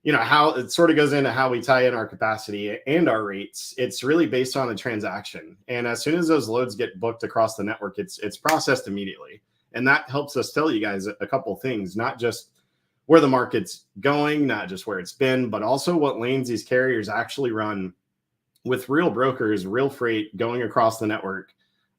how it sort of goes into how we tie in our capacity and our rates. It's really based on the transaction. And as soon as those loads get booked across the network, it's processed immediately. And that helps us tell you guys a couple things, not just where the market's going, not just where it's been, but also what lanes these carriers actually run with real brokers, real freight going across the network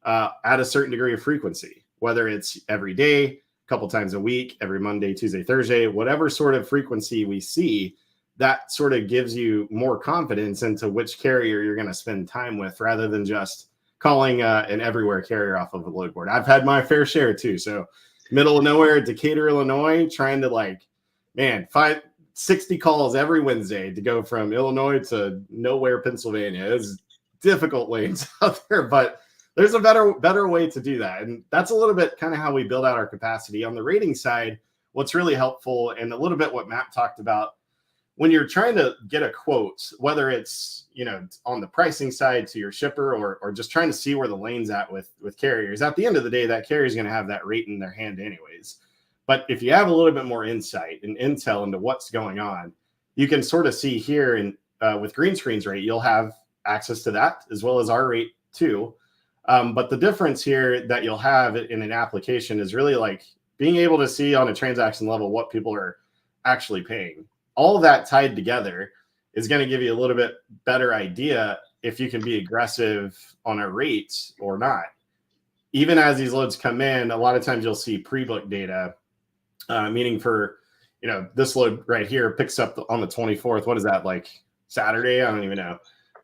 at a certain degree of frequency, whether it's every day, a couple times a week, every Monday, Tuesday, Thursday, whatever sort of frequency we see, that sort of gives you more confidence into which carrier you're going to spend time with rather than just calling an everywhere carrier off of a load board. I've had my fair share too. So middle of nowhere, Decatur, Illinois, trying to 60 calls every Wednesday to go from Illinois to nowhere, Pennsylvania. It's difficult lanes out there, but there's a better way to do that. And that's a little bit kind of how we build out our capacity. On the rating side, what's really helpful, and a little bit what Matt talked about, when you're trying to get a quote, whether it's, on the pricing side to your shipper or just trying to see where the lane's at with carriers, at the end of the day, that carrier is going to have that rate in their hand anyways. But if you have a little bit more insight and intel into what's going on, you can sort of see here with Greenscreen's rate, you'll have access to that as well as our rate too. But the difference here that you'll have in an application is really like being able to see on a transaction level what people are actually paying. All of that tied together is going to give you a little bit better idea if you can be aggressive on a rate or not. Even as these loads come in, a lot of times you'll see pre-book data, meaning for, this load right here picks up on the 24th. What is that, like Saturday? I don't even know.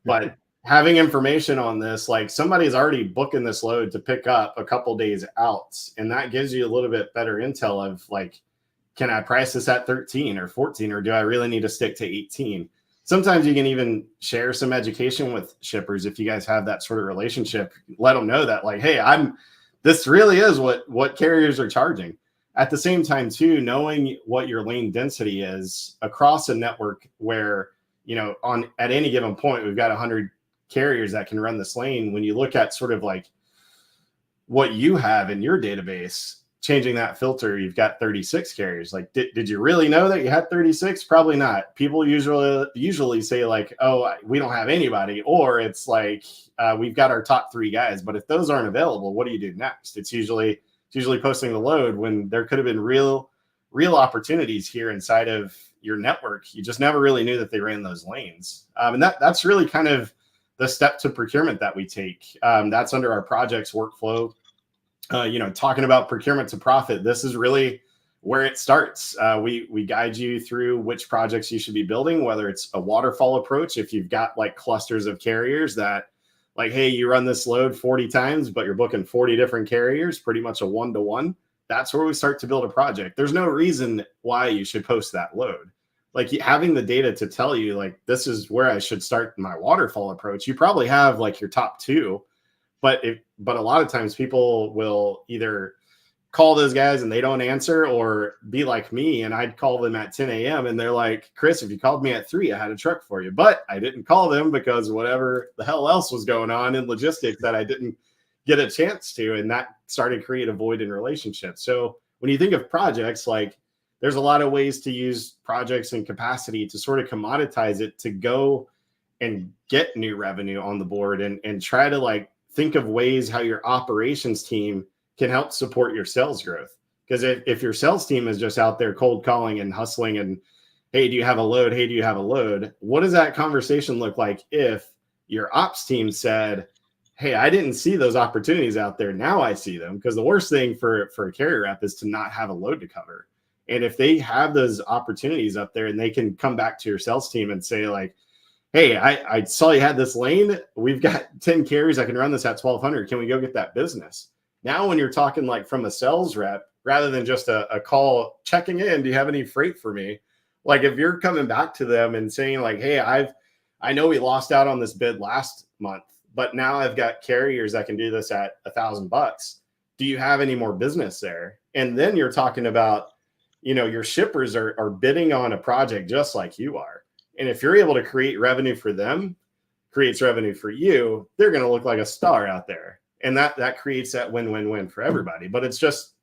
But having information on this, like somebody's already booking this load to pick up a couple days out. And that gives you a little bit better intel of like, can I price this at 13 or 14, or do I really need to stick to 18? Sometimes you can even share some education with shippers. If you guys have that sort of relationship, let them know that like, hey, this really is what carriers are charging. At the same time too, knowing what your lane density is across a network where, at any given point, we've got 100 carriers that can run this lane. When you look at sort of like what you have in your database, changing that filter, you've got 36 carriers. Like, did you really know that you had 36? Probably not. People usually say like, oh, we don't have anybody, or it's like we've got our top 3 guys. But if those aren't available, what do you do next? It's usually posting the load when there could have been real opportunities here inside of your network. You just never really knew that they ran those lanes. And that's really kind of the step to procurement that we take. That's under our projects workflow. Talking about procurement to profit, this is really where it starts. We guide you through which projects you should be building, whether it's a waterfall approach. If you've got like clusters of carriers that like, hey, you run this load 40 times, but you're booking 40 different carriers, pretty much a 1-to-1. That's where we start to build a project. There's no reason why you should post that load. Like having the data to tell you like, this is where I should start my waterfall approach. You probably have like your top 2. But a lot of times people will either call those guys and they don't answer, or be like me and I'd call them at 10 a.m. and they're like, Chris, if you called me at 3, I had a truck for you. But I didn't call them because whatever the hell else was going on in logistics that I didn't get a chance to. And that started to create a void in relationships. So when you think of projects, like there's a lot of ways to use projects and capacity to sort of commoditize it to go and get new revenue on the board and try to like think of ways how your operations team can help support your sales growth. Because if your sales team is just out there cold calling and hustling and, hey, do you have a load? Hey, do you have a load? What does that conversation look like if your ops team said, hey, I didn't see those opportunities out there. Now I see them. Because the worst thing for a carrier rep is to not have a load to cover. And if they have those opportunities up there and they can come back to your sales team and say like, hey, I saw you had this lane. We've got 10 carriers. I can run this at 1,200. Can we go get that business? Now, when you're talking like from a sales rep, rather than just a call checking in, do you have any freight for me? Like if you're coming back to them and saying like, hey, I know we lost out on this bid last month, but now I've got carriers that can do this at $1,000. Do you have any more business there? And then you're talking about, your shippers are bidding on a project just like you are. And if you're able to create revenue for them, creates revenue for you, they're going to look like a star out there. And that creates that win-win-win for everybody. But it's just,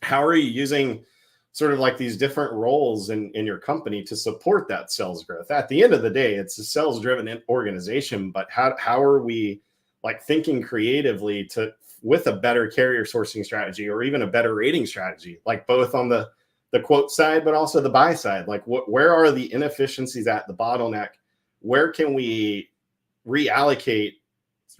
how are you using sort of like these different roles in your company to support that sales growth? At the end of the day, it's a sales-driven organization, but how are we like thinking creatively with a better carrier sourcing strategy, or even a better rating strategy, like both on the quote side, but also the buy side? Like where are the inefficiencies at the bottleneck? Where can we reallocate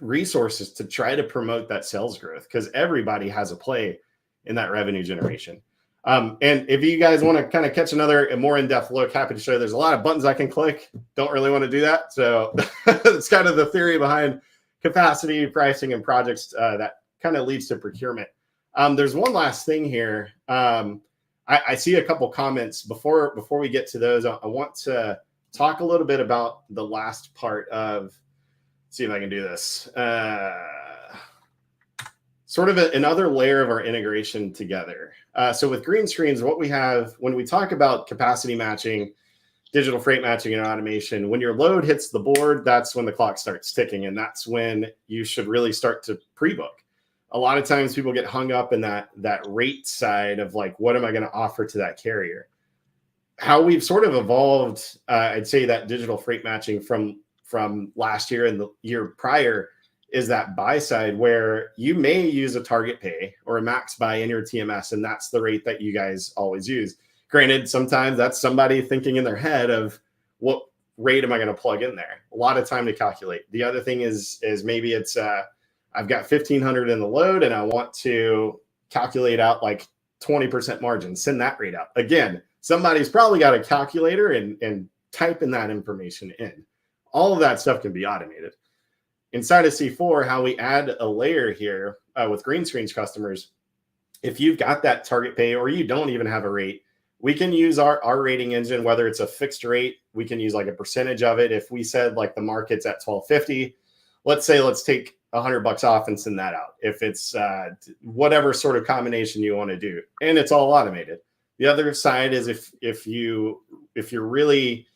resources to try to promote that sales growth? Because everybody has a play in that revenue generation. And if you guys want to kind of catch a more in-depth look, happy to show you. There's a lot of buttons I can click. Don't really want to do that. So it's kind of the theory behind capacity, pricing, and projects that kind of leads to procurement. There's one last thing here. I see a couple comments before we get to those. I want to talk a little bit about the last part of, see if I can do this. Sort of another layer of our integration together. So with Greenscreens, what we have when we talk about capacity matching, digital freight matching, and automation, when your load hits the board, that's when the clock starts ticking, and that's when you should really start to pre-book. A lot of times people get hung up in that rate side of like, what am I going to offer to that carrier? How we've sort of evolved, I'd say that digital freight matching from last year and the year prior is that buy side, where you may use a target pay or a max buy in your TMS, and that's the rate that you guys always use. Granted, sometimes that's somebody thinking in their head of what rate am I going to plug in there? A lot of time to calculate. The other thing is maybe it's I've got 1,500 in the load and I want to calculate out like 20% margin, send that rate out. Again, somebody's probably got a calculator and typing that information in. All of that stuff can be automated. Inside of C4, how we add a layer here with Greenscreens customers, if you've got that target pay or you don't even have a rate, we can use our rating engine, whether it's a fixed rate, we can use like a percentage of it. If we said like the market's at $12.50, let's take $100 off and send that out. If it's whatever sort of combination you want to do, and it's all automated. The other side is if you're really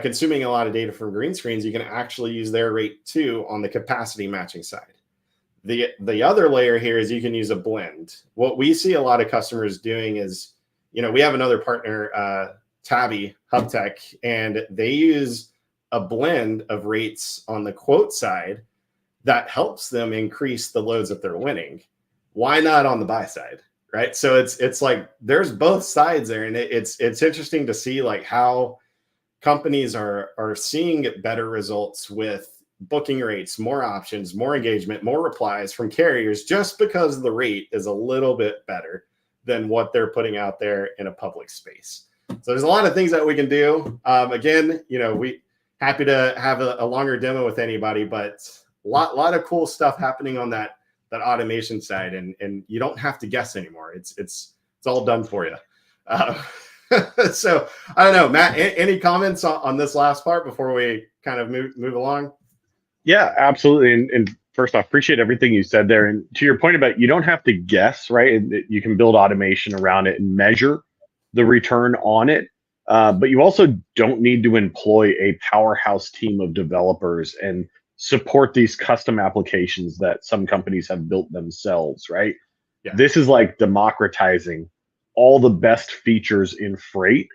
consuming a lot of data from Greenscreens, you can actually use their rate too on the capacity matching side. The other layer here is you can use a blend. What we see a lot of customers doing is, we have another partner, Tabby HubTech, and they use a blend of rates on the quote side that helps them increase the loads that they're winning. Why not on the buy side, right? So it's like there's both sides there, and it's interesting to see like how companies are seeing better results with booking rates, more options, more engagement, more replies from carriers, just because the rate is a little bit better than what they're putting out there in a public space. So there's a lot of things that we can do. Again, we happy to have a longer demo with anybody, but a lot of cool stuff happening on that automation side, and you don't have to guess anymore. It's all done for you. So I don't know, Matt, any comments on this last part before we kind of move along? Yeah, absolutely. And first off, appreciate everything you said there. And to your point about you don't have to guess, right? You can build automation around it and measure the return on it. But you also don't need to employ a powerhouse team of developers and support these custom applications that some companies have built themselves, right? Yeah. This is like democratizing all the best features in freight.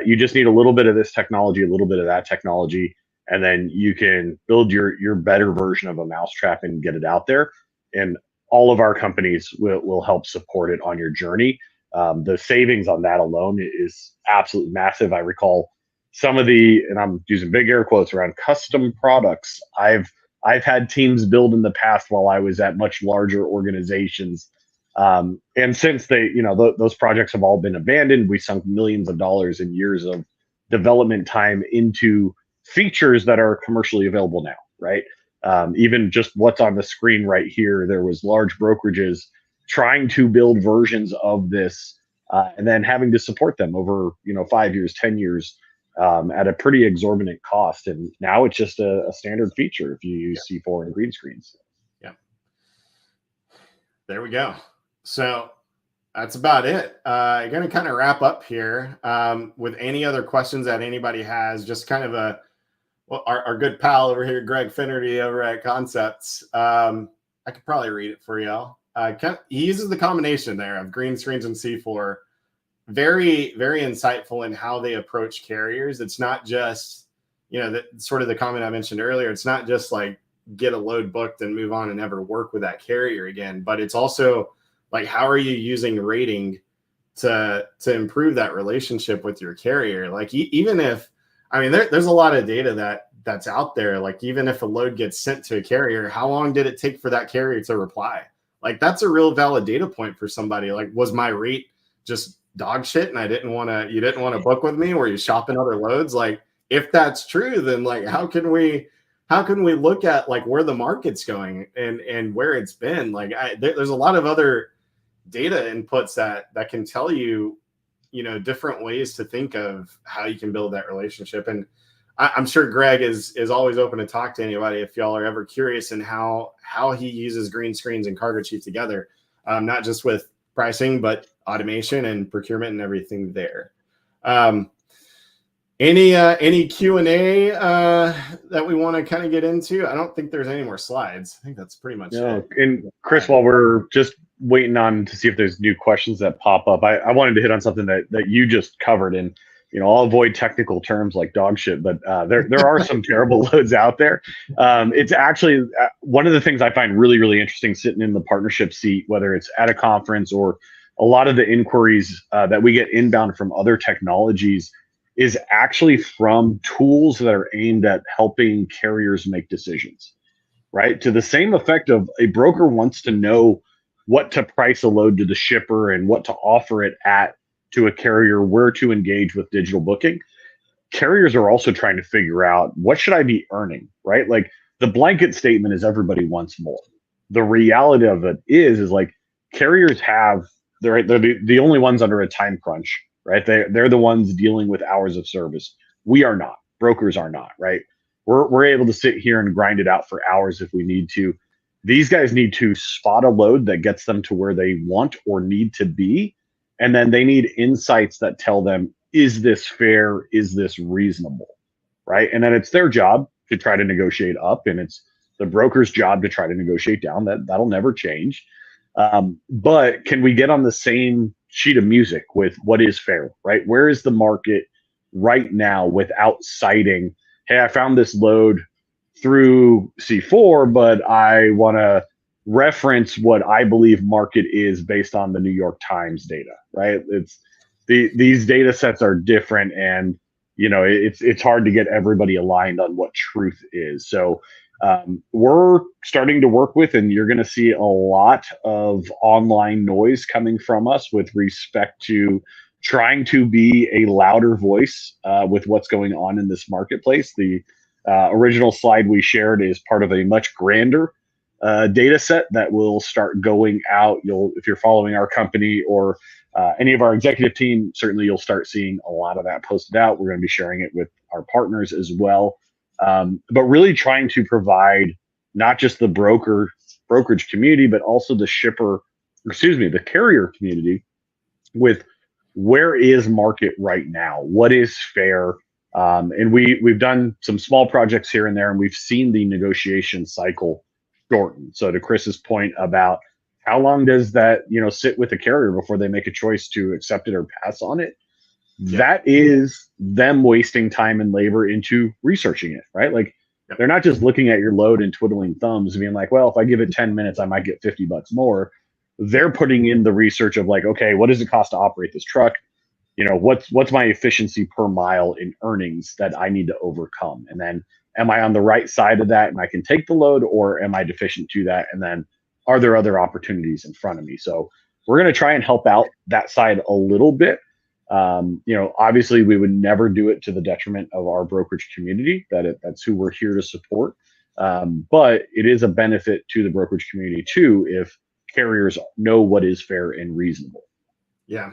You just need a little bit of this technology, a little bit of that technology, and then you can build your better version of a mousetrap and get it out there. And all of our companies will help support it on your journey. The savings on that alone is absolutely massive. I recall some of and I'm using big air quotes around custom products I've had teams build in the past while I was at much larger organizations. And since those projects have all been abandoned, we sunk millions of dollars and years of development time into features that are commercially available now, right? Even just what's on the screen right here, there was large brokerages trying to build versions of this and then having to support them over 5 years, 10 years at a pretty exorbitant cost. And now it's just a standard feature if you use C4 and Greenscreens. Yeah. There we go. So That's about it. I'm going to kind of wrap up here with any other questions that anybody has. Just kind of our good pal over here, Greg Finnerty over at Concepts. I could probably read it for y'all. He uses the combination there of green screens and C4. Very, very insightful in how they approach carriers. It's not just, sort of the comment I mentioned earlier. It's not just like get a load booked and move on and never work with that carrier again, but it's also like, how are you using rating to improve that relationship with your carrier? Like, even if, there's a lot of data that's out there. Like, even if a load gets sent to a carrier, how long did it take for that carrier to reply? Like, that's a real valid data point for somebody. Like, was my rate just dog shit and you didn't want to book with me? Were you shopping other loads? Like, if that's true, then like, how can we look at like where the market's going and where it's been? Like, there's a lot of other data inputs that can tell you, different ways to think of how you can build that relationship. And I'm sure Greg is always open to talk to anybody if y'all are ever curious in how he uses green screens and Cargo Chief together, not just with pricing, but automation and procurement and everything there. Any Q&A that we want to kind of get into? I don't think there's any more slides. I think that's pretty much it. And Chris, while we're just waiting on to see if there's new questions that pop up, I wanted to hit on something that you just covered. And I'll avoid technical terms like dog shit, but there are some terrible loads out there. It's actually one of the things I find really, really interesting sitting in the partnership seat, whether it's at a conference or a lot of the inquiries that we get inbound from other technologies is actually from tools that are aimed at helping carriers make decisions, right? To the same effect of a broker wants to know what to price a load to the shipper and what to offer it at to a carrier, where to engage with digital booking. Carriers are also trying to figure out, what should I be earning, right? Like, the blanket statement is everybody wants more. The reality of it is like, carriers they're the only ones under a time crunch, right? They're the ones dealing with hours of service. We are not. Brokers are not, right? We're able to sit here and grind it out for hours if we need to. These guys need to spot a load that gets them to where they want or need to be. And then they need insights that tell them, is this fair? Is this reasonable? Right? And then it's their job to try to negotiate up, and it's the broker's job to try to negotiate down. That'll never change. But can we get on the same sheet of music with what is fair, right? Where is the market right now without citing, hey, I found this load through C4, but I want to reference what I believe market is based on the New York Times data, right? It's these data sets are different, and it's hard to get everybody aligned on what truth is. So we're starting to work with, and you're going to see a lot of online noise coming from us with respect to trying to be a louder voice with what's going on in this marketplace. The original slide we shared is part of a much grander data set that will start going out. If you're following our company or any of our executive team, certainly you'll start seeing a lot of that posted out. We're going to be sharing it with our partners as well. But really trying to provide not just the brokerage community, but also the the carrier community with where is market right now? What is fair? And we've done some small projects here and there, and we've seen the negotiation cycle shorten. So to Chris's point about how long does that sit with the carrier before they make a choice to accept it or pass on it? Yeah. That is them wasting time and labor into researching it, right? Like, they're not just looking at your load and twiddling thumbs and being like, well, if I give it 10 minutes, I might get $50 more. They're putting in the research of like, okay, what does it cost to operate this truck? What's my efficiency per mile in earnings that I need to overcome? And then am I on the right side of that and I can take the load, or am I deficient to that? And then are there other opportunities in front of me? So we're going to try and help out that side a little bit. Obviously we would never do it to the detriment of our brokerage community. That's who we're here to support. But it is a benefit to the brokerage community too, if carriers know what is fair and reasonable. Yeah.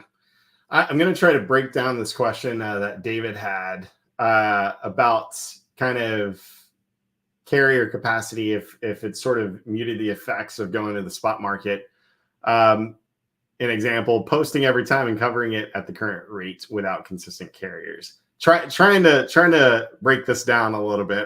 I'm going to try to break down this question that David had about kind of carrier capacity if it sort of muted the effects of going to the spot market. And an example, posting every time and covering it at the current rate without consistent carriers. Trying to break this down a little bit.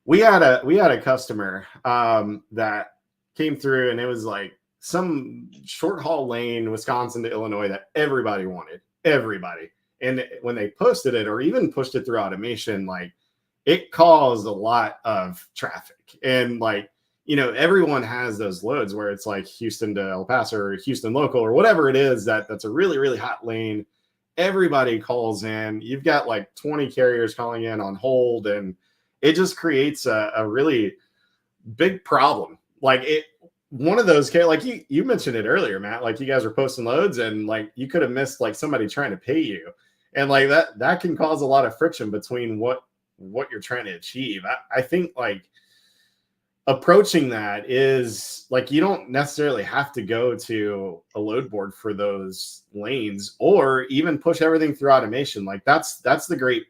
We had a customer that came through, and it was like some short haul lane, Wisconsin to Illinois, that everybody wanted, everybody. And when they posted it or even pushed it through automation, like it caused a lot of traffic. And like, you know, everyone has those loads where it's like Houston to El Paso or Houston local or whatever it is, that's a really, really hot lane. Everybody calls in. You've got like 20 carriers calling in on hold, and it just creates a really big problem. Like one of those, like you mentioned it earlier, Matt, like you guys were posting loads and like you could have missed like somebody trying to pay you. And like that can cause a lot of friction between what you're trying to achieve. I think like approaching that is like, you don't necessarily have to go to a load board for those lanes or even push everything through automation. Like that's the great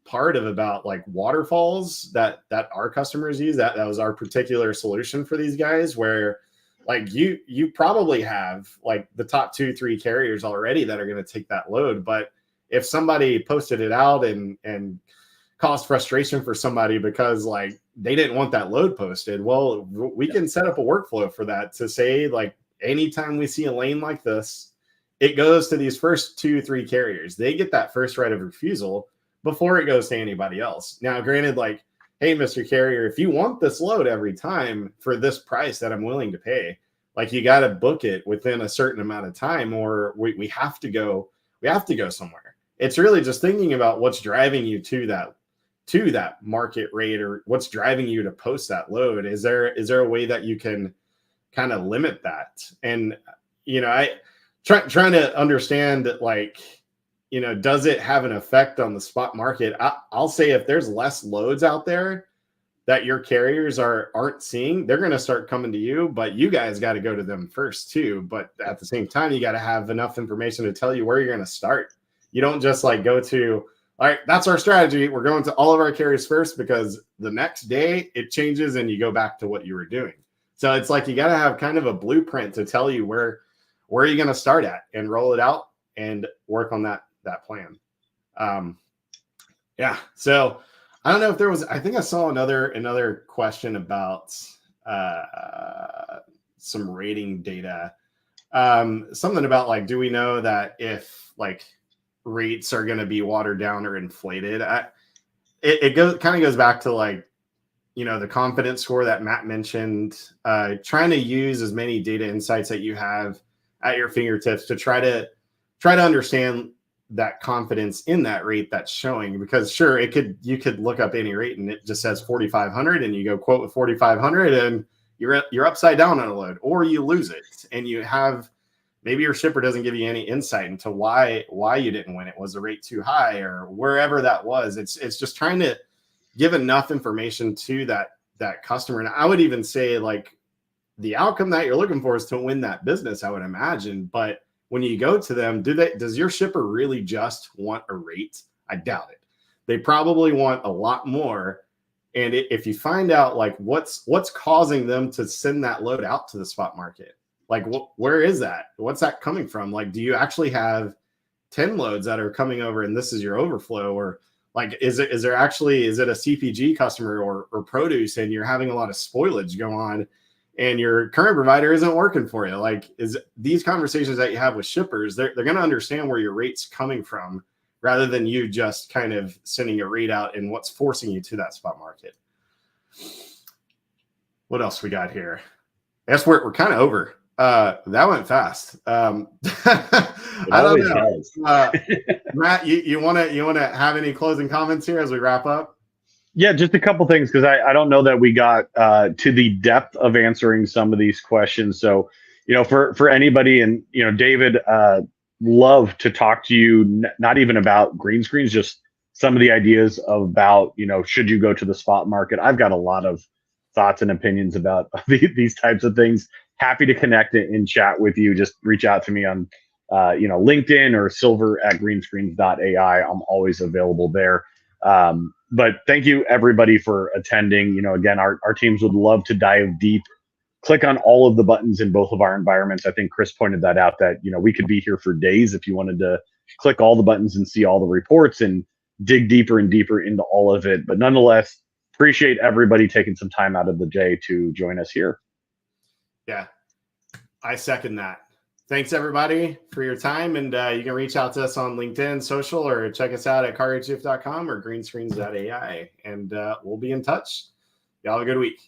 part of about like waterfalls that our customers use. That was our particular solution for these guys, where like you probably have like the top 2-3 carriers already that are going to take that load. But if somebody posted it out and caused frustration for somebody because like they didn't want that load posted, well, we can set up a workflow for that to say like anytime we see a lane like this, it goes to these first 2-3 carriers. They get that first right of refusal before it goes to anybody else. Now, granted, like, hey, Mr. Carrier, if you want this load every time for this price that I'm willing to pay, like you got to book it within a certain amount of time, or we have to go somewhere. It's really just thinking about what's driving you to that market rate, or what's driving you to post that load. Is there a way that you can kind of limit that? And, you know, I trying to understand, like, you know, does it have an effect on the spot market? I'll say if there's less loads out there that your carriers aren't seeing, they're going to start coming to you, but you guys got to go to them first too. But at the same time, you got to have enough information to tell you where you're going to start. You don't just like go to, all right, that's our strategy, we're going to all of our carriers first, because the next day it changes and you go back to what you were doing. So it's like you got to have kind of a blueprint to tell you where are you going to start at and roll it out and work on that plan. Yeah. So I don't know if there was, I think I saw another question about some rating data. Something about like, do we know that if like rates are going to be watered down or inflated? It goes back to like, you know, the confidence score that Matt mentioned, trying to use as many data insights that you have at your fingertips to try to understand that confidence in that rate that's showing. Because sure, you could look up any rate and it just says 4,500 and you go quote with 4,500 and you're upside down on a load, or you lose it and you have, maybe your shipper doesn't give you any insight into why you didn't win it. Was the rate too high or wherever that was? It's just trying to give enough information to that customer. And I would even say like the outcome that you're looking for is to win that business, I would imagine. But when you go to them, does your shipper really just want a rate? I doubt it. They probably want a lot more. And if you find out like what's causing them to send that load out to the spot market, like where is that? What's that coming from? Like, do you actually have 10 loads that are coming over and this is your overflow? Or like, is it a CPG customer or produce and you're having a lot of spoilage go on and your current provider isn't working for you? Like, is these conversations that you have with shippers, they're going to understand where your rate's coming from rather than you just kind of sending a rate out and what's forcing you to that spot market. What else we got here? I guess we're kind of over. That went fast. I don't know. Matt, you want to have any closing comments here as we wrap up? Yeah, just a couple things, because I don't know that we got to the depth of answering some of these questions. So, you know, for anybody, and, you know, David, love to talk to you, not even about green screens, just some of the ideas about, you know, should you go to the spot market? I've got a lot of thoughts and opinions about these types of things. Happy to connect and chat with you. Just reach out to me on, you know, LinkedIn or silver@greenscreens.ai. I'm always available there. But thank you everybody for attending. You know, again, our teams would love to dive deep click on all of the buttons in both of our environments. I think Chris pointed that out, that, we could be here for days if you wanted to click all the buttons and see all the reports and dig deeper and deeper into all of it. But nonetheless, appreciate everybody taking some time out of the day to join us here. Yeah, I second that. Thanks, everybody, for your time. And you can reach out to us on LinkedIn, social, or check us out at carhf.com or greenscreens.ai. And we'll be in touch. Y'all have a good week.